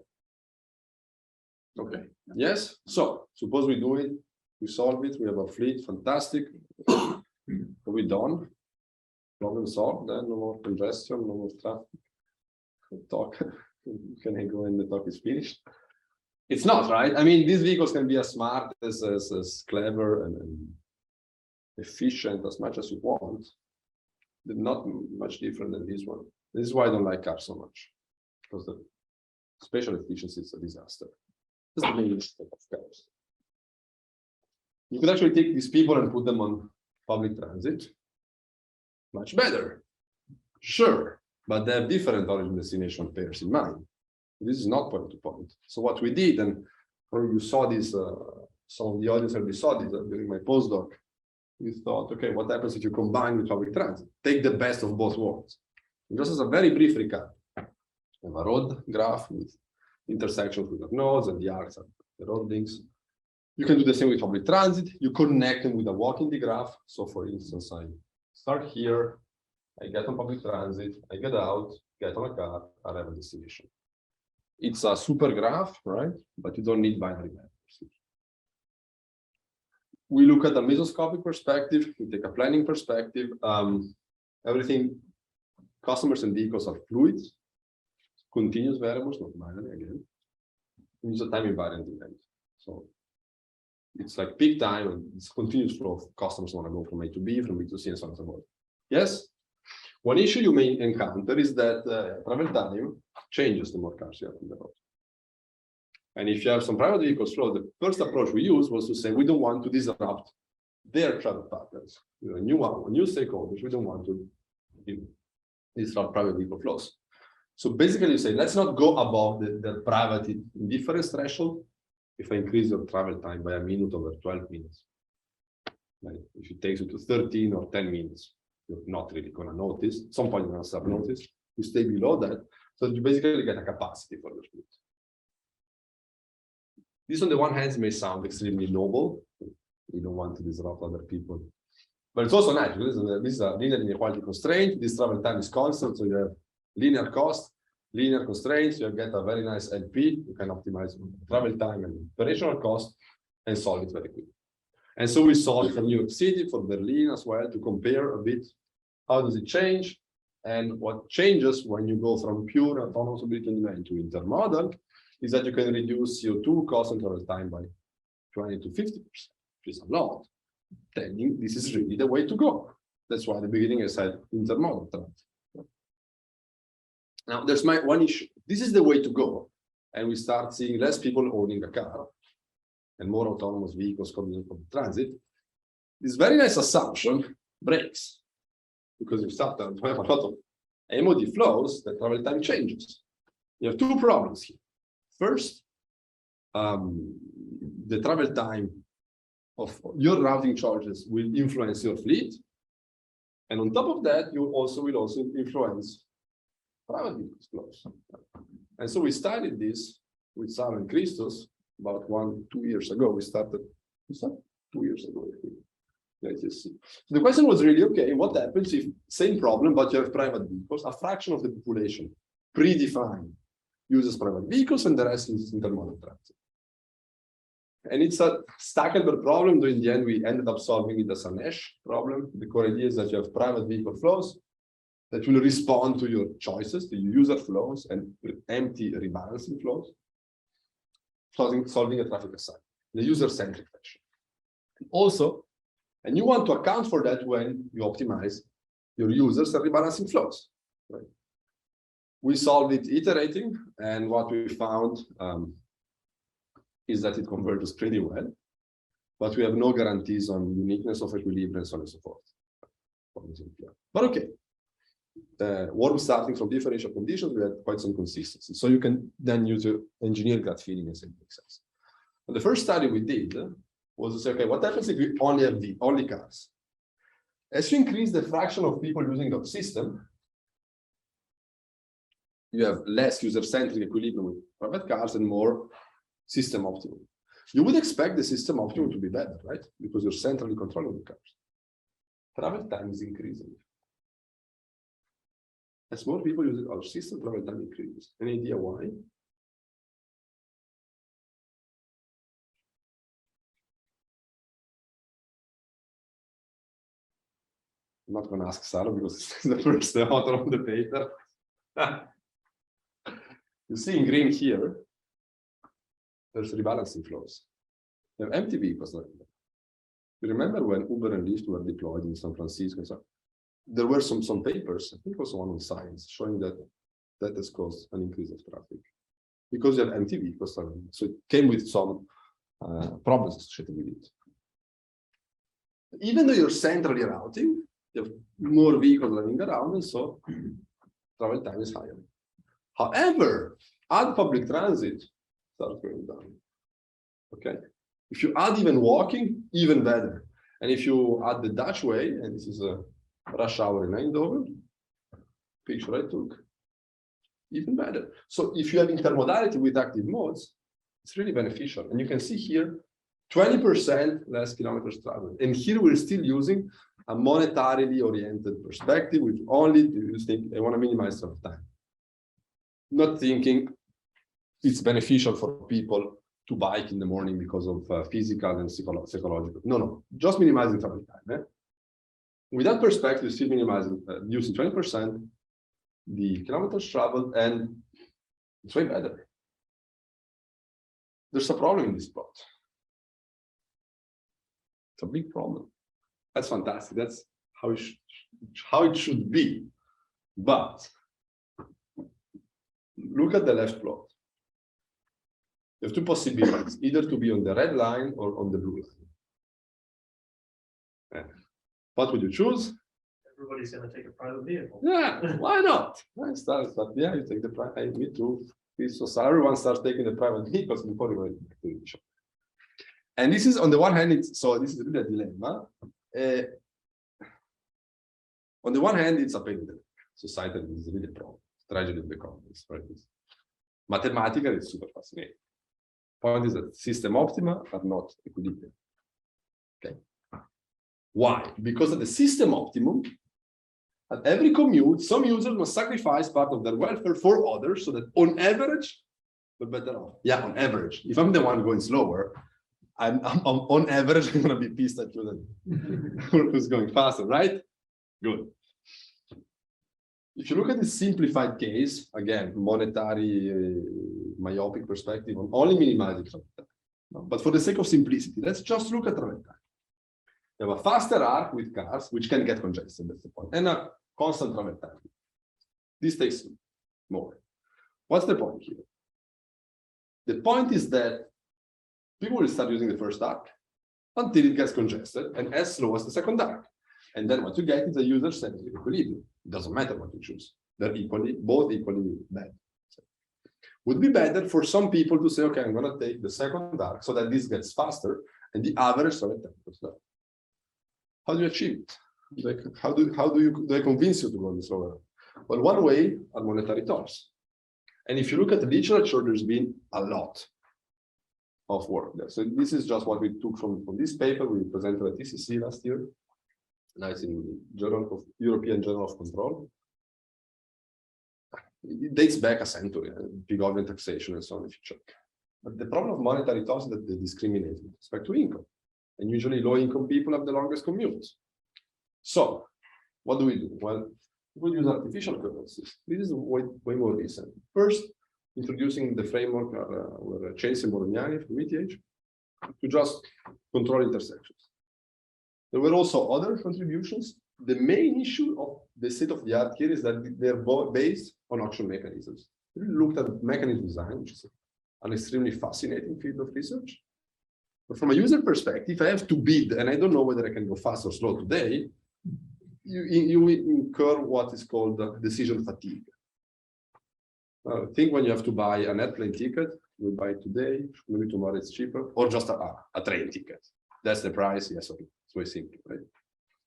[SPEAKER 2] Okay. Yes. So suppose we do it, we solve it, we have a fleet, fantastic. Are we done? Problem solved, then no more congestion, no more traffic. Talk. Can I go when the talk is finished? It's not, right? I mean, these vehicles can be as smart, as clever and efficient as much as you want. They're not much different than this one. This is why I don't like cars so much. Because the spatial efficiency is a disaster. That's the main mistake of cars. You could actually take these people and put them on public transit. much better. Sure, but they have different origin destination pairs in mind. This is not point to point. So what we did, and you saw this, some of the audience already saw this during my postdoc, we thought, okay, what happens if you combine with public transit? Take the best of both worlds. And just as a very brief recap, we have a road graph with intersections with the nodes and the arcs are the road links. You can do the same with public transit. You connect them with a walk in the graph. So for instance, I start here, I get on public transit, I get out, get on a car, I have a destination. It's a super graph, right? But you don't need binary mappers. We look at a mesoscopic perspective, we take a planning perspective. Everything, customers and vehicles are fluid, continuous variables, not binary again. It's a time invariant event. So it's like peak time and it's continuous flow of customers want to go from A to B, from B to C, and so on and so forth. Yes. One issue you may encounter is that travel time changes the more cars you have on the road. And if you have some private vehicles flow, the first approach we used was to say we don't want to disrupt their travel patterns. You know, new stakeholders, we don't want to disrupt private vehicle flows. So basically you say, let's not go above the private indifference threshold. If I increase your travel time by a minute over 12 minutes, like if it takes you to 13 or 10 minutes, you're not really going to notice. At some point, you're going to start notice. You stay below that. So you basically get a capacity for your fleet. This, on the one hand, may sound extremely noble. We don't want to disrupt other people. But it's also natural. This is a linear inequality constraint. This travel time is constant. So you have linear cost, linear constraints. You get a very nice LP. You can optimize travel time and operational cost and solve it very quickly. And so we solved for New York City, for Berlin as well, to compare a bit how does it change and what changes when you go from pure autonomous mobility on demand to intermodal is that you can reduce CO2 cost and travel time by 20 to 50%, which is a lot. Then this is really the way to go. That's why at the beginning I said intermodal transit. Now there's my one issue. This is the way to go. And we start seeing less people owning a car and more autonomous vehicles coming in from transit. This very nice assumption breaks because you start to have a lot of MOD flows, the travel time changes. You have two problems here. First, the travel time of your routing charges will influence your fleet. And on top of that, you also will also influence private vehicles flows. And so we started this with Sam and Christos about 2 years ago. We started 2 years ago. So the question was really, okay, what happens if same problem, but you have private vehicles, a fraction of the population predefined uses private vehicles and the rest uses intermodal transit. And it's a stackable problem, though in the end we ended up solving it as a Nash problem. The core idea is that you have private vehicle flows that will respond to your choices, to your user flows and empty rebalancing flows, solving a traffic assignment, the user-centric fashion. Also, and you want to account for that when you optimize your users and rebalancing flows. Right? We solved it iterating, and what we found is that it converges pretty well, but we have no guarantees on uniqueness of equilibrium and so on and so forth. But okay, warm starting from differential conditions, we had quite some consistency. So you can then use your engineer gut feeling and say it makes sense. And the first study we did was to say, okay, what happens if we only have only cars? As you increase the fraction of people using the system, you have less user-centric equilibrium with private cars and more system optimum. You would expect the system optimum to be better, right? Because you're centrally controlling the cars. Travel time is increasing. As more people use our system, travel time increases. Any idea why? I'm not going to ask Sarah because it's the first author of the paper. You see in green here, there's rebalancing flows. You have empty vehicles. You remember when Uber and Lyft were deployed in San Francisco? So there were some papers, I think also one on Science, showing that that has caused an increase of traffic because you have empty vehicles. So it came with some problems associated with it. Even though you're centrally routing, You have more vehicles running around, and so travel time is higher. However, add public transit, starts going down. Okay. If you add even walking, even better. And if you add the Dutch way, and this is a rush hour in Eindhoven, picture I took, even better. So if you have intermodality with active modes, it's really beneficial. And you can see here, 20% less kilometers traveled. And here we're still using a monetarily oriented perspective, which only think I want to minimize travel time. Not thinking it's beneficial for people to bike in the morning because of physical and psychological. No, just minimizing travel time. With that perspective, still minimizing, using 20% the kilometers traveled, and it's way better. There's a problem in this plot. It's a big problem. That's fantastic. That's how it should be. But look at the left plot. You have two possibilities, either to be on the red line or on the blue line. What would you choose?
[SPEAKER 3] Everybody's going to take a private vehicle.
[SPEAKER 2] Yeah, why not? Yeah, you take the private. Me too. So everyone starts taking the private vehicles before you went to the shop. And this is on the one hand, this is really a dilemma. On the one hand, it's a pain in the neck. Society is really a problem. Tragedy of the commons, right? Mathematically, it's super fascinating. Point is that system optima are not equilibrium. Okay. Why? Because at the system optimum, at every commute, some users must sacrifice part of their welfare for others so that on average, we're better off. Yeah, on average. If I'm the one going slower, I'm on average going to be pissed at you than who's going faster, right? Good. If you look at this simplified case, again, monetary, myopic perspective on only minimizing travel time. But for the sake of simplicity, let's just look at travel time. You have a faster arc with cars, which can get congested, that's the point, and a constant travel time. This takes more. What's the point here? The point is that people will start using the first arc until it gets congested and as slow as the second arc. And then what you get is a user-centric equilibrium. It doesn't matter what you choose. They're both equally bad. So, would be better for some people to say, okay, I'm going to take the second arc so that this gets faster and the average travel time goes down. How do you achieve it? Like, how do I convince you to go this lower? Well, one way are monetary tolls. And if you look at the literature, there's been a lot of work there. So this is just what we took from this paper we presented at ECC last year. Now it's in European Journal of Control. It dates back a century, Pigovian taxation and so on, if you check. But the problem of monetary tolls is that they discriminate with respect to income. And usually low-income people have the longest commutes. So what do we do? Well, we use artificial currencies. This is way more recent. First, introducing the framework were Chase and Bolognani from ETH to just control intersections. There were also other contributions. The main issue of the state of the art here is that they're based on auction mechanisms. We looked at mechanism design, which is an extremely fascinating field of research. But from a user perspective, if I have to bid and I don't know whether I can go fast or slow today, you incur what is called decision fatigue. I think when you have to buy an airplane ticket, you buy it today, maybe tomorrow it's cheaper, or just a train ticket. That's the price, yes, okay. It's very simple, right?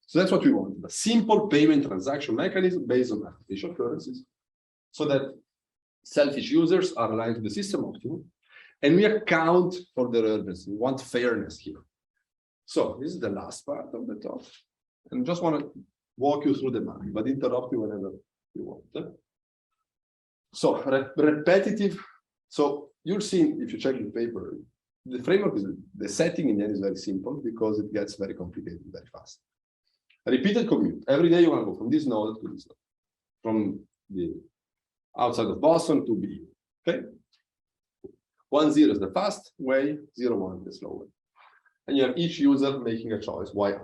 [SPEAKER 2] So that's what we want, a simple payment transaction mechanism based on artificial currencies, so that selfish users are aligned to the system optimum, and we account for their urgency. We want fairness here. So this is the last part of the talk, and just want to walk you through the math, but interrupt you whenever you want. So repetitive. So you'll see if you check the paper, the framework is the setting in the end is very simple because it gets very complicated very fast. A repeated commute. Every day you want to go from this node to this node, from the outside of Boston to B. Okay. 1, 0 is the fast way, 0, 1 the slow way. And you have each user making a choice. Why I?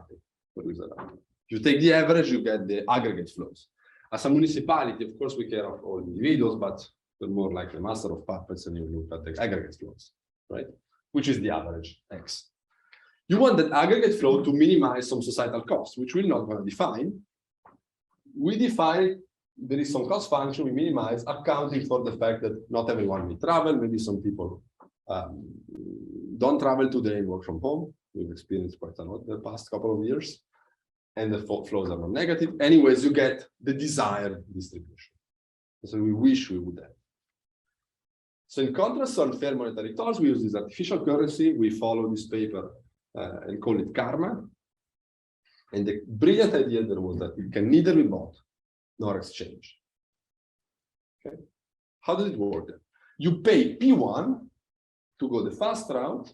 [SPEAKER 2] What is that? If you take the average, you get the aggregate flows. As a municipality, of course, we care of all individuals, but we're more like the master of puppets and you look at the aggregate flows, right? Which is the average X. You want that aggregate flow to minimize some societal costs, which we're not going to define, we define there is some cost function we minimize, accounting for the fact that not everyone will travel. Maybe some people don't travel today and work from home. We've experienced quite a lot the past couple of years, and the flows are not negative. Anyways, you get the desired distribution. So we wish we would have. So in contrast to unfair monetary tolls, we use this artificial currency. We follow this paper and call it karma. And the brilliant idea there was that it can neither be bought nor exchanged. Okay. How does it work then? You pay P1 to go the fast route,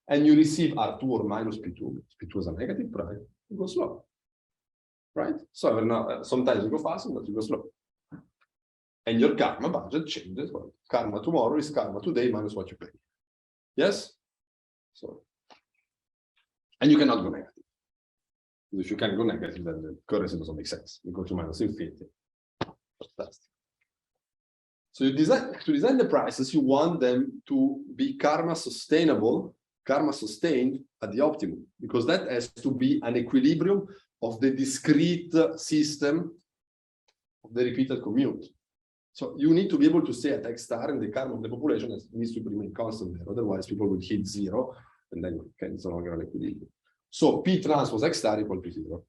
[SPEAKER 2] and you receive R2 or minus P2. P2 is a negative price, you go slow. Right? So now, sometimes you go fast, sometimes you go slow. And your karma budget changes. Well, karma tomorrow is karma today minus what you pay. Yes? So, and you cannot go negative. If you can go negative, then the currency doesn't make sense. You go to minus infinity. Fantastic. So you to design the prices, you want them to be karma sustainable, karma sustained at the optimum, because that has to be an equilibrium of the discrete system of the repeated commute. So you need to be able to say at X star, and the karma of the population needs to remain constant there. Otherwise, people will hit zero, and then it's no longer an equilibrium. So P transpose X star equal to 0,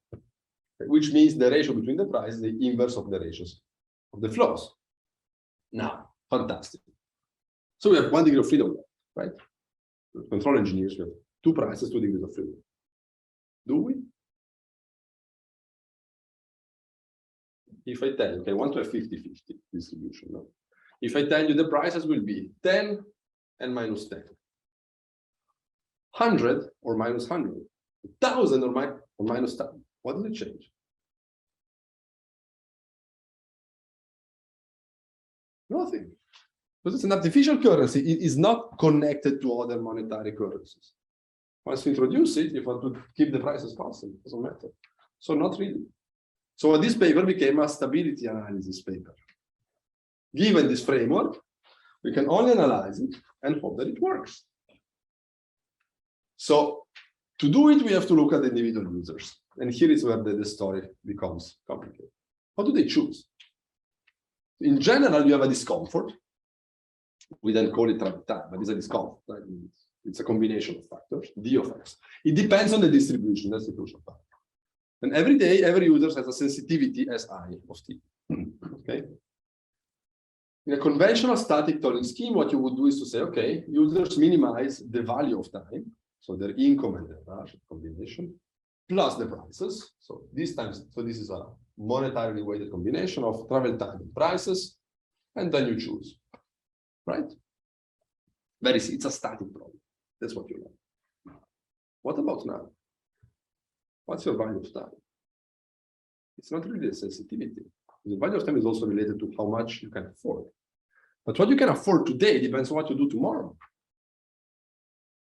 [SPEAKER 2] which means the ratio between the prices is the inverse of the ratios of the flows. Now, fantastic. So we have 1 degree of freedom, right? Control engineers, we have 2 prices, 2 degrees of freedom. Do we? If I tell you, okay, I want to have 50-50 distribution. No? If I tell you the prices will be 10 and minus 10, 100 or minus 100, 1,000 or minus 10, what does it change? Nothing. Because it's an artificial currency. It is not connected to other monetary currencies. Once you introduce it, you want to keep the prices constant. It doesn't matter. So not really. So this paper became a stability analysis paper. Given this framework, we can only analyze it and hope that it works. So to do it, we have to look at the individual users. And here is where the story becomes complicated. How do they choose? In general, you have a discomfort. We then call it travel time, but it's a discomfort. Right? It's a combination of factors, D of X. It depends on the distribution. That's the crucial part. And every day, every user has a sensitivity as I of T. Okay. In a conventional static tolling scheme, what you would do is to say, okay, users minimize the value of time, so their income and their margin combination, plus the prices. So this is a monetarily weighted combination of travel time and prices, and then you choose. Right? It's a static problem. That's what you want. What about now? What's your value of time? It's not really a sensitivity. The value of time is also related to how much you can afford. But what you can afford today depends on what you do tomorrow.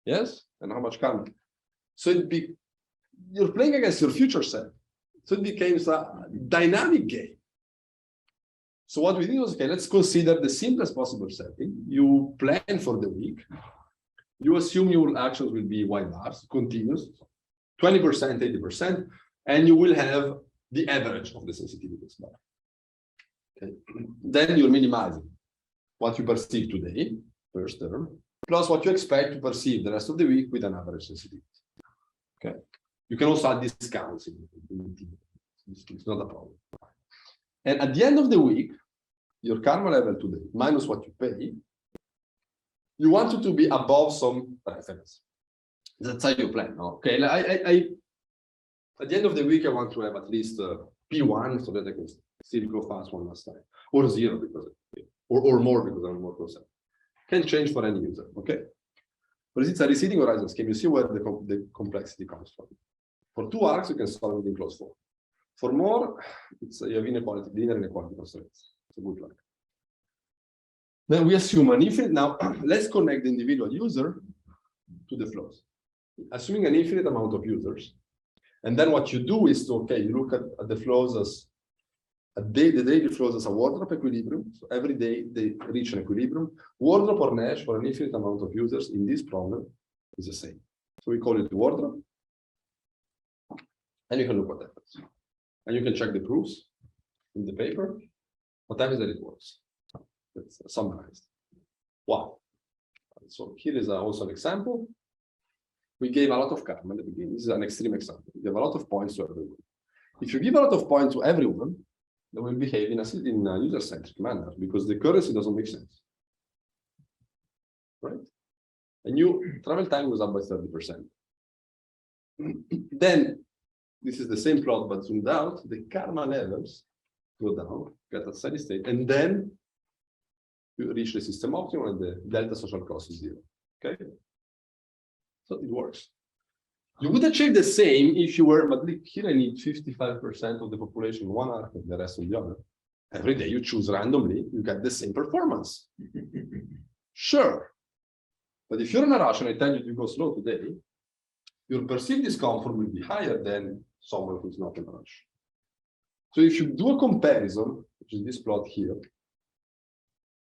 [SPEAKER 2] Yes? And how much karma. So you're playing against your future self. So it becomes a dynamic game. So what we did was, okay, let's consider the simplest possible setting. You plan for the week. You assume your actions will be Y bars, continuous, 20%, 80%, and you will have the average of the sensitivities bar. Okay. Then you're minimizing what you perceive today, first term, plus what you expect to perceive the rest of the week with an average sensitivity. Okay. You can also add discounts. It's not a problem. And at the end of the week, your karma level today, minus what you pay, you want it to be above some reference. That's how you plan. Okay, at the end of the week, I want to have at least P1 so that I can still go fast one last time, or 0 because, or more because I'm more closer. Can change for any user. Okay, but it's a receding horizon scheme. You see where the complexity comes from. For 2 arcs, you can solve it in closed form. For more, you have inequality, linear inequality constraints. It's a good luck. Then we assume an infinite. Now, let's connect the individual user to the flows. Assuming an infinite amount of users. And then what you do is to, okay, you look at the flows as the daily flows as a wardrop equilibrium. So every day they reach an equilibrium. Wardrop or Nash for an infinite amount of users in this problem is the same. So we call it wardrop. And you can look what happens. And you can check the proofs. in the paper. What happens that it works? It's summarized. Wow. So here is also an example. We gave a lot of karma at the beginning. This is an extreme example. We give a lot of points to everyone. If you give a lot of points to everyone, they will behave in a user-centric manner because the currency doesn't make sense. Right? And your travel time goes up by 30%. Then, this is the same plot, but zoomed out, the karma levels go down, get a steady state, and then you reach the system optimum and the delta social cost is 0. Okay? So it works. You would achieve the same if you were, but look, here I need 55% of the population in one arc and the rest in the other. Every day you choose randomly, you get the same performance. Sure. But if you're in a rush and I tell you to go slow today, your perceived discomfort will be higher than someone who's not in a rush. So if you do a comparison, which is this plot here,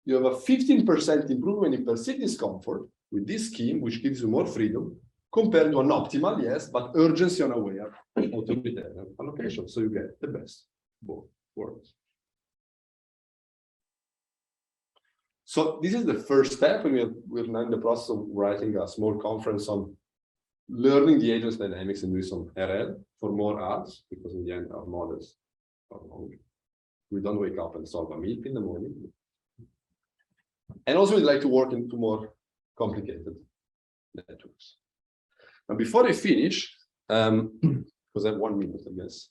[SPEAKER 2] you have a 15% improvement in perceived discomfort with this scheme, which gives you more freedom, compared to an optimal, yes, but urgency unaware authoritarian allocation. So you get the best both worlds. So this is the first step, and we're now in the process of writing a small conference on learning the agent's dynamics and doing some RL for more hours, because in the end our models are long. We don't wake up and solve a meet in the morning. And also we'd like to work into more complicated networks. Now, before I finish, because I have 1 minute, I guess,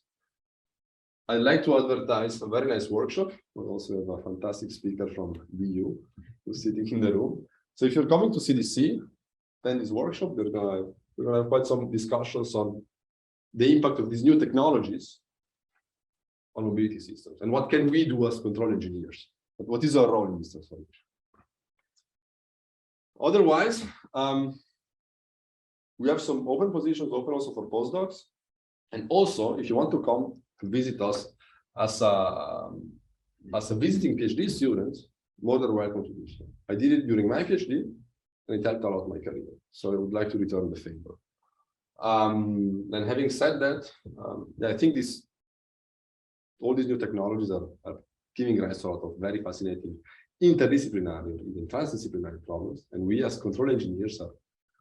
[SPEAKER 2] I'd like to advertise a very nice workshop. We also have a fantastic speaker from BU who's sitting in the room. So if you're coming to CDC, then this workshop, we're gonna have quite some discussions on the impact of these new technologies on mobility systems and what can we do as control engineers. But what is our role in this transformation? Otherwise, we have some open positions open also for postdocs. And also, if you want to come to visit us as a visiting PhD student, more than welcome to do so. I did it during my PhD, and it helped a lot my career. So I would like to return the favor. And having said that, I think all these new technologies are giving rise to a lot of very fascinating interdisciplinary or even transdisciplinary problems. And we as control engineers have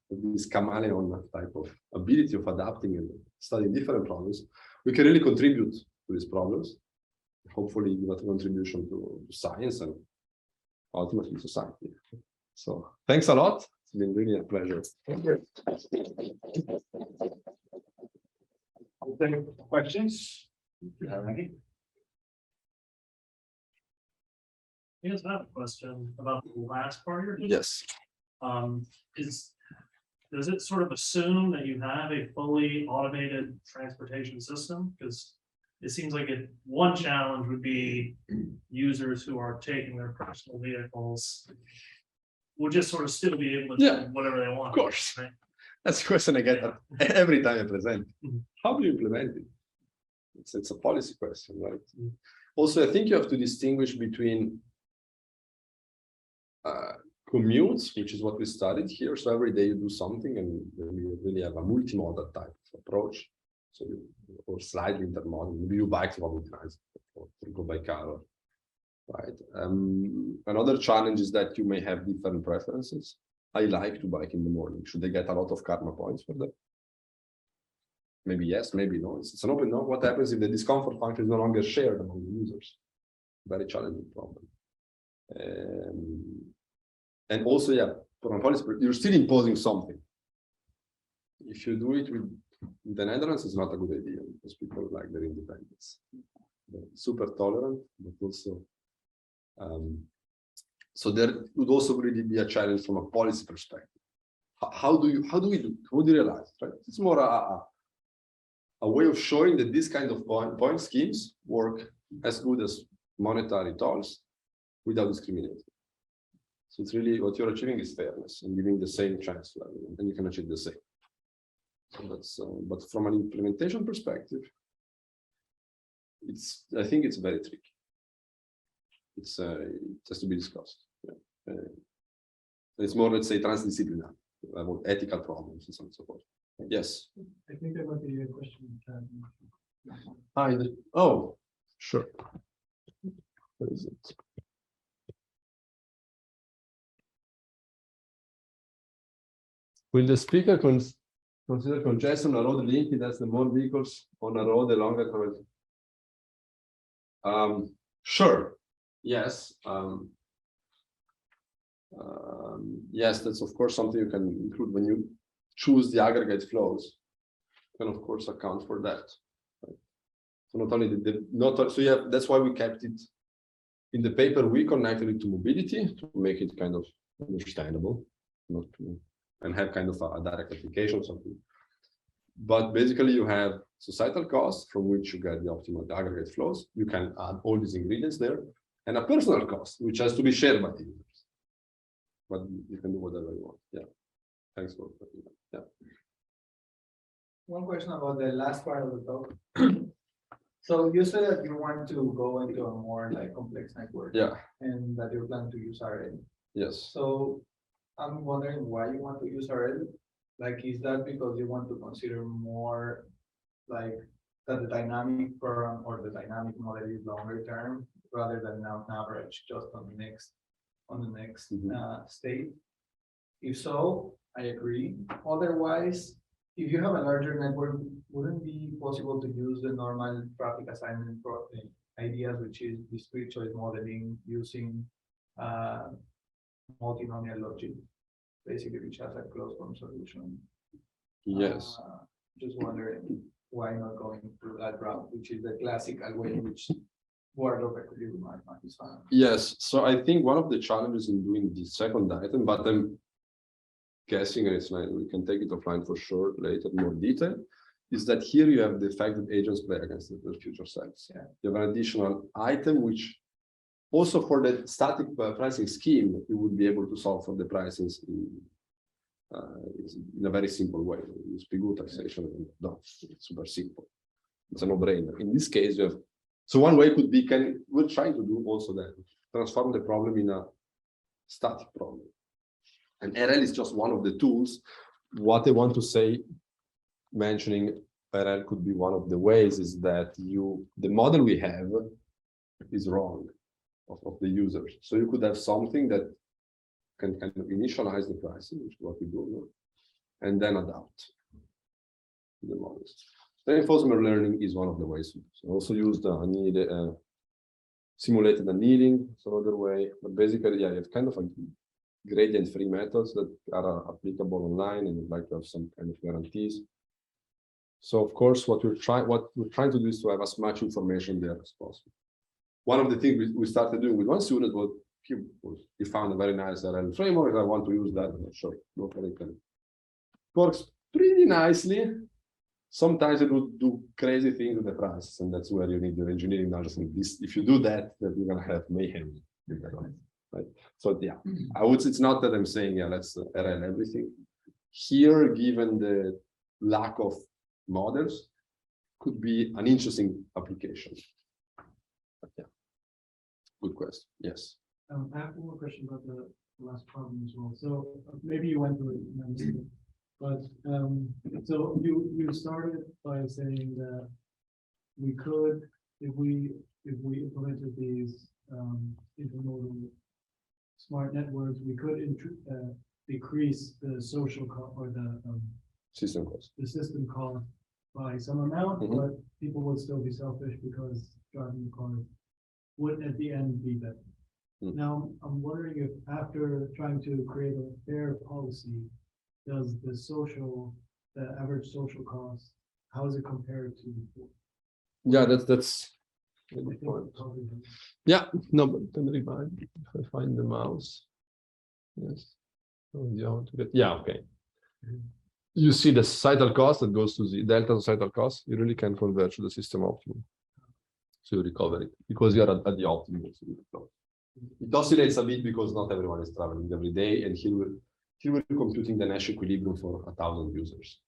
[SPEAKER 2] this chameleon type of ability of adapting and studying different problems. We can really contribute to these problems. Hopefully give a contribution to science and ultimately society. So thanks a lot. It's been really a pleasure.
[SPEAKER 1] Thank you. We'll take questions. If you have any.
[SPEAKER 5] Yes, I have a question about the last part of your.
[SPEAKER 2] Yes.
[SPEAKER 5] Does it sort of assume that you have a fully automated transportation system? Because it seems like one challenge would be users who are taking their personal vehicles will just sort of still be able to do whatever they want.
[SPEAKER 2] Of course.
[SPEAKER 5] Right?
[SPEAKER 2] That's a question I get every time I present.
[SPEAKER 5] Mhm.
[SPEAKER 2] How do you implement it? It's a policy question, right? Also, I think you have to distinguish between commutes, which is what we studied here. So every day you do something, and we really have a multimodal type of approach. So or slightly intermodal. Maybe you bike to public transport or go by car, right? Another challenge is that you may have different preferences. I like to bike in the morning. Should they get a lot of karma points for that? Maybe yes, maybe no. It's an open no. What happens if the discomfort function is no longer shared among the users? Very challenging problem. And also, for a policy, you're still imposing something. If you do it with the Netherlands, it's not a good idea because people like their independence. They're super tolerant, but also, so there would also really be a challenge from a policy perspective. How do we do it? How do you realize? Right? It's more a way of showing that this kind of point schemes work as good as monetary tolls without discriminating. So it's really what you're achieving is fairness and giving the same chance to everyone, and you can achieve the same. So that's, but from an implementation perspective, I think it's very tricky. It has to be discussed. It's more, let's say, transdisciplinary about ethical problems and so on and so forth. Yes.
[SPEAKER 3] I think there might be a question.
[SPEAKER 2] Oh, sure. Where is it? Will the speaker consider congestion on a road linked as the more vehicles on a road, the longer travel? Sure. Yes. Yes, that's of course something you can include when you choose the aggregate flows. You can of course account for that. Right? So not only so yeah, that's why we kept it in the paper. We connected it to mobility to make it kind of understandable, not to, and have kind of a direct application or something. But basically, you have societal costs from which you get the optimal aggregate flows. You can add all these ingredients there, and a personal cost which has to be shared by the users. But you can do whatever you want. Yeah. Thanks for that. Yeah.
[SPEAKER 4] One question about the last part of the talk. So you said that you want to go into a more like complex network.
[SPEAKER 2] Yeah.
[SPEAKER 4] And that you plan to use RL.
[SPEAKER 2] Yes.
[SPEAKER 4] So I'm wondering why you want to use RL. Like, is that because you want to consider more like that the dynamic program or the dynamic model is longer term rather than now an average just on the next state? If so, I agree. Otherwise, if you have a larger network, wouldn't it be possible to use the normal traffic assignment ideas, which is discrete choice modeling using multinomial logic, basically, which has a closed form solution?
[SPEAKER 2] Yes.
[SPEAKER 4] Just wondering why not going through that route, which is the classical way in which word of equilibrium is found.
[SPEAKER 2] Yes. So I think one of the challenges in doing the second item, but I'm guessing, and it's like we can take it offline for sure later in more detail, is that here you have the fact that agents play against the future selves. Yeah. You have an additional item which also for the static pricing scheme, you would be able to solve for the prices in a very simple way. You use PGU taxation and no, it's super simple. It's a no-brainer. In this case, you have, so one way could be, we're trying to do also that, transform the problem in a static problem. And RL is just one of the tools. What I want to say, mentioning RL could be one of the ways, is that the model we have is wrong of the users. So you could have something that can kind of initialize the pricing, which is what we do, and then adapt the models. Reinforcement learning is one of the ways. So also used simulated annealing, it's another way. But basically, yeah, you have kind of a gradient-free methods that are applicable online, and you'd like to have some kind of guarantees. So of course, what we're trying to do is to have as much information there as possible. One of the things we started doing with one student was he found a very nice RL framework. I want to use that. Sure, works pretty nicely. Sometimes it would do crazy things with the prices, and that's where you need your engineering knowledge. If you do that, then you're gonna have mayhem. Right? So yeah, I would. It's not that I'm saying yeah, let's RL everything. Here, given the lack of models, could be an interesting application. But yeah, good question. Yes.
[SPEAKER 3] I have one more question about the last problem as well. So maybe you went through it, but so you started by saying that we could, if we implemented these intermodal smart networks, we could decrease the social cost or the
[SPEAKER 2] system cost.
[SPEAKER 3] The system cost by some amount, but people would still be selfish because driving the car would at the end be better. Now, I'm wondering if after trying to create a fair policy, does the average social cost, how is it compared to before? Yeah,
[SPEAKER 2] that's yeah, no, but then rewind. If I find the mouse. Yes. Yeah, okay. You see the societal cost that goes to the delta societal cost, you really can converge to the system optimum. So you recover it because you're at the optimum. It oscillates a bit because not everyone is traveling every day, and he will computing the Nash equilibrium for 1,000 users.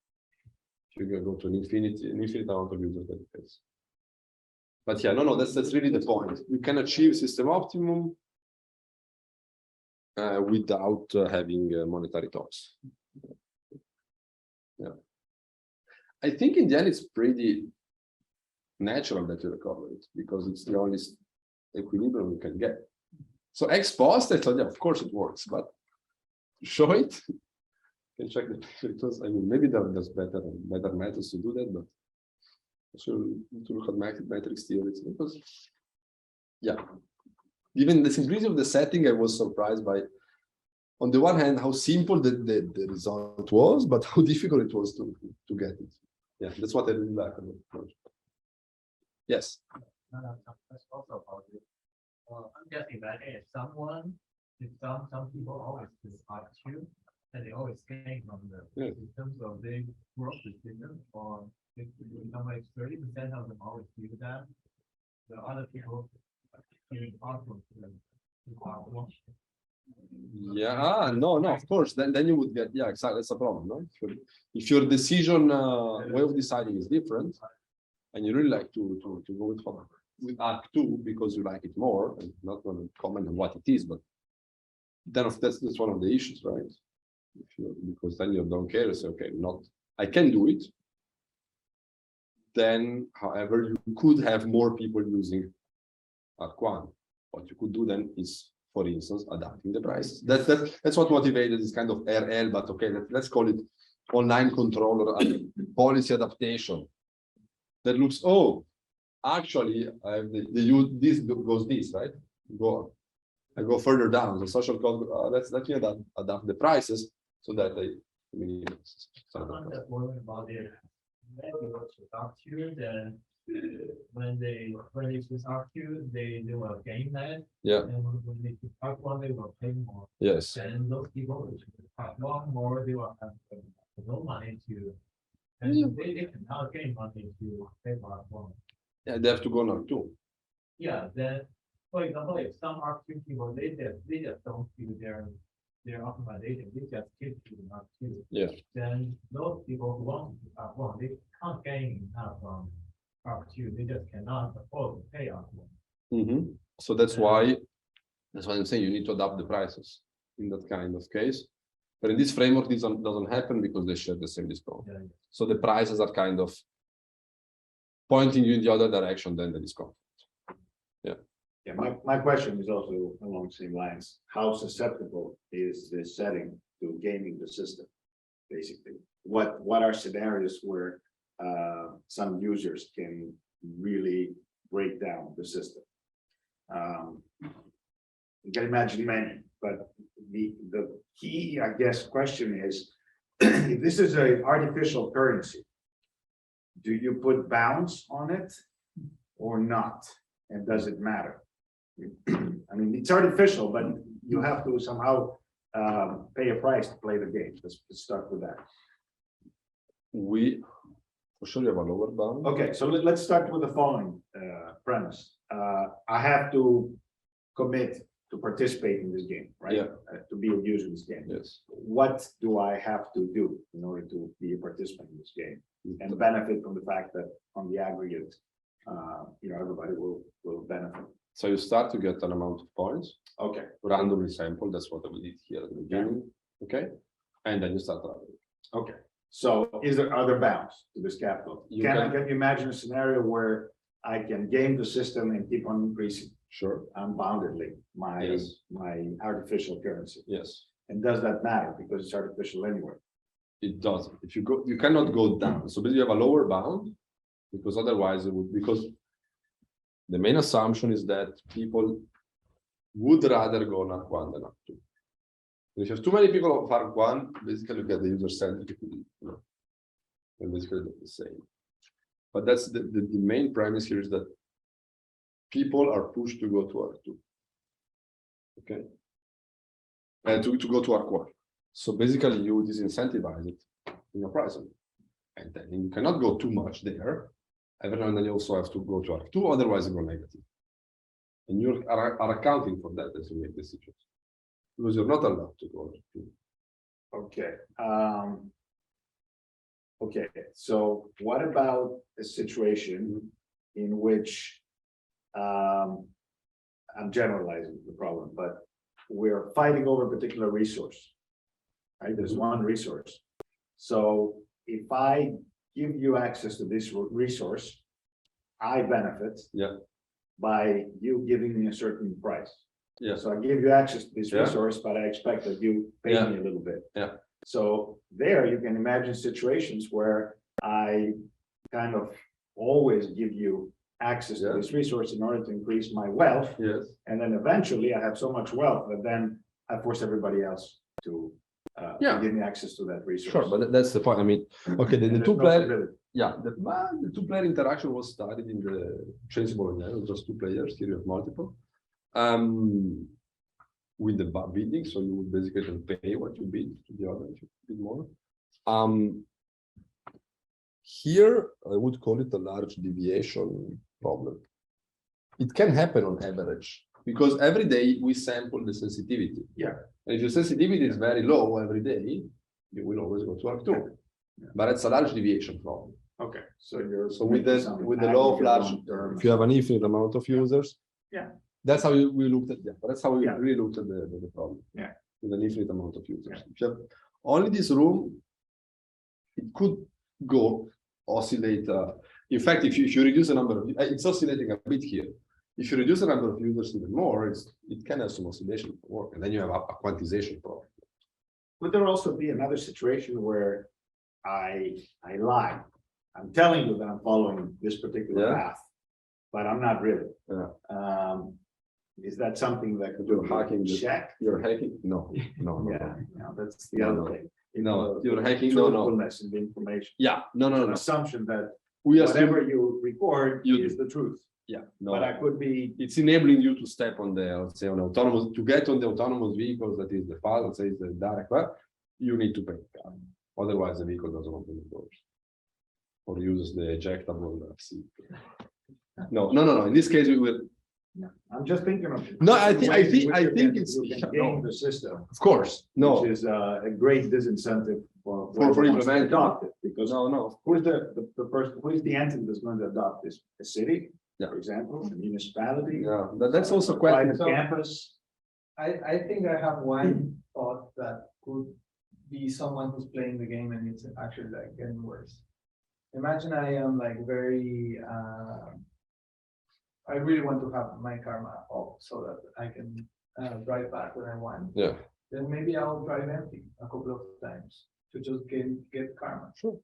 [SPEAKER 2] If you go to an infinite amount of users that it has. But yeah, no, that's really the point. You can achieve system optimum without having monetary talks. Yeah, I think in the end it's pretty natural that you recover it because it's the only equilibrium you can get. So ex post, I thought, yeah, of course it works, but to show it, you can check the pictures. I mean, maybe there's better methods to do that, but so to look at matrix theories because, yeah, even the simplicity of the setting, I was surprised by. On the one hand, how simple the result was, but how difficult it was to get it. Yeah, that's what I really like about the project. Yes.
[SPEAKER 6] That's also about it. I'm guessing that if some people always dislike you, and they always gain from the system, so they work the system, or if become like 30% of them always do that, the other people are possible to
[SPEAKER 2] Yeah, no, of course. Then you would get, yeah, exactly. That's a problem, no? If your decision way of deciding is different, and you really like to go with Arc 2 because you like it more, and not going to comment on what it is, but then that's one of the issues, right? Because then you don't care. Say, okay, I can do it. Then, however, you could have more people using Arc 1. What you could do then is, for instance, adapting the prices. That's what motivated this kind of RL, but okay, let's call it online controller and policy adaptation. That looks, actually, I have this goes this, right? I go further down. The social code, let me adapt the prices so that they minimize.
[SPEAKER 6] I'm just wondering about it. When they go to talk to you, then when they choose talk to you, they do a game net.
[SPEAKER 2] Yeah.
[SPEAKER 6] And when they choose talk one, they will pay more.
[SPEAKER 2] Yes.
[SPEAKER 6] Then those people which talk one more, they will have no money to, and they cannot gain money to pay for one.
[SPEAKER 2] Yeah, they have to go now too.
[SPEAKER 6] Yeah, then for example, if some R2 people they just don't do their optimization, they just keep doing R2.
[SPEAKER 2] Yeah.
[SPEAKER 6] Then those people who want to R1, they can't gain enough from R2. They just cannot afford to pay R1.
[SPEAKER 2] So that's why I'm saying you need to adapt the prices in that kind of case. But in this framework, this doesn't happen because they share the same discount.
[SPEAKER 6] Yeah.
[SPEAKER 2] So the prices are kind of pointing you in the other direction than the discount.
[SPEAKER 1] Yeah, my question is also along the same lines. How susceptible is this setting to gaming the system? Basically, what are scenarios where some users can really break down the system? You can imagine many, but the key, I guess, question is, if this is an artificial currency, do you put bounds on it or not? And does it matter? I mean, it's artificial, but you have to somehow pay a price to play the game. Let's start with that.
[SPEAKER 2] We for sure have a lower bound.
[SPEAKER 1] Okay, so let's start with the following premise. I have to commit to participate in this game, right?
[SPEAKER 2] Yeah.
[SPEAKER 1] To be a user in this game.
[SPEAKER 2] Yes.
[SPEAKER 1] What do I have to do in order to be a participant in this game and benefit from the fact that on the aggregate, everybody will benefit?
[SPEAKER 2] So you start to get an amount of points,
[SPEAKER 1] Okay.
[SPEAKER 2] randomly sampled. That's what we did here at the beginning. Okay. And then you start running.
[SPEAKER 1] Okay. So are there bounds to this capital? Can you imagine a scenario where I can game the system and keep on increasing
[SPEAKER 2] Sure.
[SPEAKER 1] unboundedly my artificial currency?
[SPEAKER 2] Yes.
[SPEAKER 1] And does that matter because it's artificial anyway?
[SPEAKER 2] It doesn't. If you cannot go down. So basically you have a lower bound because otherwise it would, because the main assumption is that people would rather go on Arc 1 than Arc 2. If you have too many people of Arc 1, basically you get the user centric, and basically the same. But that's the main premise here is that people are pushed to go to Arc 2. Okay. And to go to Arc 1. So basically you disincentivize it in your pricing. And then you cannot go too much there. And then you also have to go to Arc 2, otherwise you go negative. And you are accounting for that as you make decisions. Because you're not allowed to go to.
[SPEAKER 1] Okay. Okay. So what about a situation in which I'm generalizing the problem, but we're fighting over a particular resource, right? There's one resource. So if I give you access to this resource, I benefit.
[SPEAKER 2] Yeah.
[SPEAKER 1] by you giving me a certain price.
[SPEAKER 2] Yeah.
[SPEAKER 1] So I give you access to this
[SPEAKER 2] Yeah.
[SPEAKER 1] resource, but I expect that you pay
[SPEAKER 2] Yeah.
[SPEAKER 1] me a little bit.
[SPEAKER 2] Yeah.
[SPEAKER 1] So there you can imagine situations where I kind of always give you access to
[SPEAKER 2] Yeah.
[SPEAKER 1] this resource in order to increase my wealth.
[SPEAKER 2] Yes.
[SPEAKER 1] And then eventually I have so much wealth that then I force everybody else to
[SPEAKER 2] Yeah.
[SPEAKER 1] give me access to that resource.
[SPEAKER 2] Sure, but that's the point. I mean, okay, the
[SPEAKER 1] And there's
[SPEAKER 2] two
[SPEAKER 1] no
[SPEAKER 2] player,
[SPEAKER 1] stability.
[SPEAKER 2] yeah, the two-player interaction was studied in the principle, yeah, just two players, theory of multiple. With the bidding, so you would basically pay what you bid to the other if you bid more. Here, I would call it a large deviation problem. It can happen on average because every day we sample the sensitivity.
[SPEAKER 1] Yeah.
[SPEAKER 2] And if your sensitivity is very low every day, you will always go to R2.
[SPEAKER 1] Yeah.
[SPEAKER 2] But it's a large deviation problem.
[SPEAKER 1] Okay, so you're.
[SPEAKER 2] So with
[SPEAKER 1] making
[SPEAKER 2] the
[SPEAKER 1] some
[SPEAKER 2] law of large,
[SPEAKER 1] aggregate long-term-
[SPEAKER 2] if you have an infinite amount of users,
[SPEAKER 1] Yeah.
[SPEAKER 2] that's how we looked at that. That's how we
[SPEAKER 1] Yeah.
[SPEAKER 2] really looked at the problem.
[SPEAKER 1] Yeah.
[SPEAKER 2] With an infinite amount of users. If you have only this room, it could go oscillate. In fact, if you reduce the number of, it's oscillating a bit here. If you reduce the number of users even more, it can have some oscillation to work, and then you have a quantization problem.
[SPEAKER 1] Would there also be another situation where I lie? I'm telling you that I'm following this particular
[SPEAKER 2] Yeah.
[SPEAKER 1] path, but I'm not really.
[SPEAKER 2] Yeah.
[SPEAKER 1] Is that something that could
[SPEAKER 2] You're
[SPEAKER 1] be
[SPEAKER 2] hacking the-
[SPEAKER 1] checked?
[SPEAKER 2] You're hacking? No, no, no.
[SPEAKER 1] Yeah, no, that's the
[SPEAKER 2] No,
[SPEAKER 1] other
[SPEAKER 2] no.
[SPEAKER 1] thing.
[SPEAKER 2] No, you're hacking, no, no.
[SPEAKER 1] Truthfulness in the information.
[SPEAKER 2] Yeah, no, no,
[SPEAKER 1] An
[SPEAKER 2] no.
[SPEAKER 1] assumption that
[SPEAKER 2] We assume,
[SPEAKER 1] whatever you record
[SPEAKER 2] You
[SPEAKER 1] is the truth,
[SPEAKER 2] yeah,
[SPEAKER 1] but I
[SPEAKER 2] no.
[SPEAKER 1] could be.
[SPEAKER 2] It's enabling you to step on the, let's say, on autonomous, to get on the autonomous vehicles, that is the file, let's say, the direct, you need to pay. Otherwise, the vehicle doesn't open the doors. Or uses the ejectable seat. No, no, no, no. In this case, we will.
[SPEAKER 1] I'm just thinking of.
[SPEAKER 2] No, I think-
[SPEAKER 1] ways in which
[SPEAKER 2] I
[SPEAKER 1] you
[SPEAKER 2] think
[SPEAKER 1] can-
[SPEAKER 2] it's-
[SPEAKER 1] you can
[SPEAKER 2] no.
[SPEAKER 1] game the system.
[SPEAKER 2] Of course, no,
[SPEAKER 1] Which is a great disincentive for.
[SPEAKER 2] For
[SPEAKER 1] whoever wants to
[SPEAKER 2] implementing.
[SPEAKER 1] adopt it, because
[SPEAKER 2] no, no.
[SPEAKER 1] who's the person, who is the entity that's going to adopt this? A city,
[SPEAKER 2] Yeah.
[SPEAKER 1] for example, a municipality?
[SPEAKER 2] Yeah, that's also
[SPEAKER 1] a
[SPEAKER 2] quite.
[SPEAKER 1] private campus.
[SPEAKER 4] I think I have one thought that could be someone who's playing the game and it's actually like getting worse. Imagine I am like very, I really want to have my karma off so that I can drive back when I want.
[SPEAKER 2] Yeah,
[SPEAKER 4] Then maybe I'll drive empty a couple of times to just get karma.
[SPEAKER 2] Sure.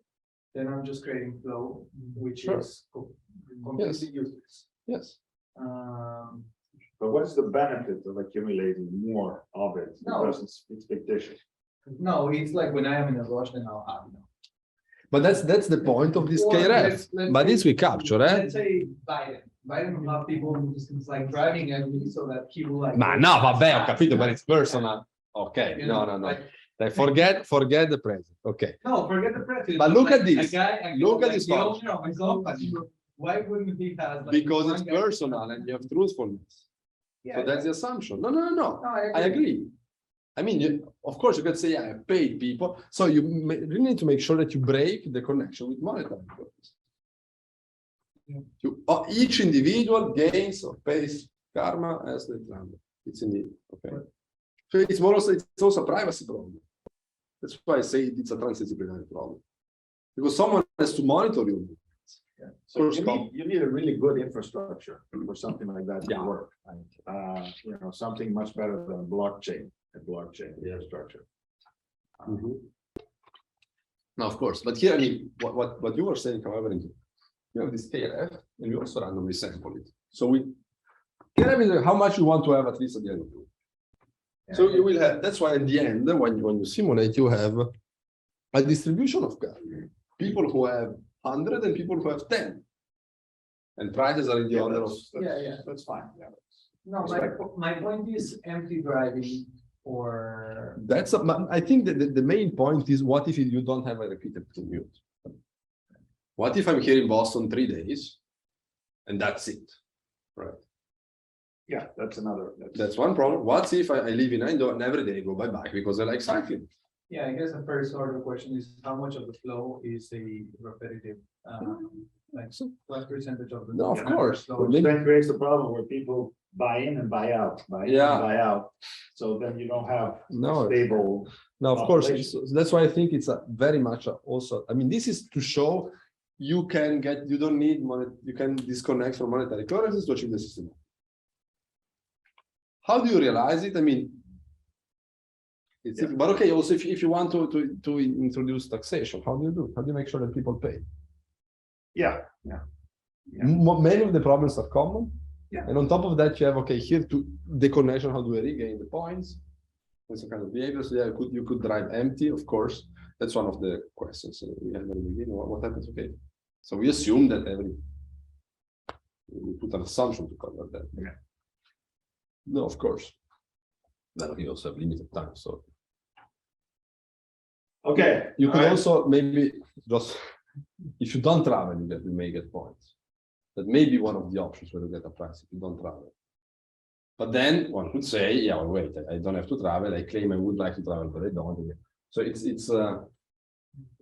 [SPEAKER 4] Then I'm just creating flow, which
[SPEAKER 2] Sure.
[SPEAKER 4] is completely useless.
[SPEAKER 2] yes.
[SPEAKER 1] But what's the benefit of accumulating more of it?
[SPEAKER 4] No.
[SPEAKER 1] Because it's fictitious.
[SPEAKER 4] No, it's like when I am in a rush, then I'll have,
[SPEAKER 2] But that's the point of this
[SPEAKER 4] Or
[SPEAKER 2] KRF.
[SPEAKER 4] let's
[SPEAKER 2] But
[SPEAKER 4] say-
[SPEAKER 2] this we capture, eh?
[SPEAKER 4] Let's say Biden. Biden will have people just like driving empty so that he will like.
[SPEAKER 2] Ma no, vabbè, ho capito, but it's personal. Okay,
[SPEAKER 4] You
[SPEAKER 2] no,
[SPEAKER 4] know,
[SPEAKER 2] no, no.
[SPEAKER 4] like-
[SPEAKER 2] Like, forget the president. Okay.
[SPEAKER 4] No, forget the president.
[SPEAKER 2] But look
[SPEAKER 4] Like,
[SPEAKER 2] at this.
[SPEAKER 4] a guy-
[SPEAKER 2] Look at
[SPEAKER 4] like
[SPEAKER 2] this
[SPEAKER 4] the
[SPEAKER 2] function.
[SPEAKER 4] owner of his company, why wouldn't he have? like,
[SPEAKER 2] Because
[SPEAKER 4] one
[SPEAKER 2] it's
[SPEAKER 4] guy-
[SPEAKER 2] personal and you have truthfulness.
[SPEAKER 4] Yeah,
[SPEAKER 2] So that's the assumption. No, no, no, no.
[SPEAKER 4] no,
[SPEAKER 2] I agree. I mean, of course, you can say I have paid people. So you really need to make sure that you break the connection with monetary purpose. Each individual gains or pays karma as the number. It's indeed okay. So it's also a privacy problem. That's why I say it's a transdisciplinary problem. Because someone has to monitor you.
[SPEAKER 1] So you need a really good infrastructure for something like that to
[SPEAKER 2] Yeah.
[SPEAKER 1] work. Something much better than blockchain infrastructure.
[SPEAKER 2] No, of course. But here, I mean, what you were saying, however, is you have this KRF and you also randomly sample it. So KRF is how much you want to have at least at the end of the week. So you will have, that's why at the end, when you simulate, you have a distribution of people who have 100 and people who have 10. And prices are in the order of.
[SPEAKER 1] That's fine. Yeah.
[SPEAKER 4] No, my point is empty driving or.
[SPEAKER 2] I think that the main point is what if you don't have a repeated commute? What if I'm here in Boston 3 days and that's it? Right.
[SPEAKER 1] Yeah, that's another.
[SPEAKER 2] That's one problem. What if I live in Eindhoven and every day I go by bike because I like cycling?
[SPEAKER 4] Yeah, I guess the first order question is how much of the flow is a repetitive, what percentage of the.
[SPEAKER 2] No, of course.
[SPEAKER 4] flow
[SPEAKER 2] But
[SPEAKER 4] is-
[SPEAKER 2] maybe-
[SPEAKER 1] Then creates the problem where people buy in and buy out, buy in
[SPEAKER 2] Yeah.
[SPEAKER 1] and buy out. So then you don't have
[SPEAKER 2] No.
[SPEAKER 1] stable.
[SPEAKER 2] No, of course.
[SPEAKER 1] population.
[SPEAKER 2] So that's why I think it's a very much also. I mean, this is to show you don't need money, you can disconnect from monetary currencies to achieve the system. How do you realize it? I mean, but okay, also if you want to introduce taxation, how do you do it? How do you make sure that people pay?
[SPEAKER 1] Yeah.
[SPEAKER 2] Many of the problems are common.
[SPEAKER 1] Yeah.
[SPEAKER 2] And on top of that, you have, okay, here to the connection, how do I regain the points? That's a kind of behavior. So yeah, you could drive empty, of course. That's one of the questions we had at the beginning. What happens? Okay. So we assume that we put an assumption to cover that.
[SPEAKER 1] Yeah.
[SPEAKER 2] No, of course. Then we also have limited time. So
[SPEAKER 1] Okay.
[SPEAKER 2] you could
[SPEAKER 1] all right.
[SPEAKER 2] also maybe just, if you don't travel, you may get points. That may be one of the options where you get a price if you don't travel. But then one could say, yeah, well, wait, I don't have to travel. I claim I would like to travel, but I don't. So it's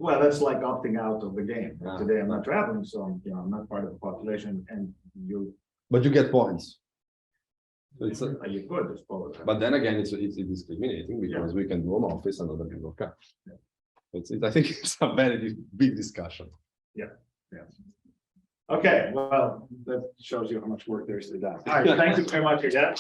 [SPEAKER 1] Well, that's like opting out of the game.
[SPEAKER 2] Ah.
[SPEAKER 1] Today I'm not traveling, so I'm not part of the population, and
[SPEAKER 2] but you get points. So it's
[SPEAKER 1] you could, I suppose.
[SPEAKER 2] but then again, it's discriminating because we can do home office and other people can't. I think it's a very big discussion.
[SPEAKER 1] Yeah. Okay, well, that shows you how much work there is to be done. All right, thank you very much again.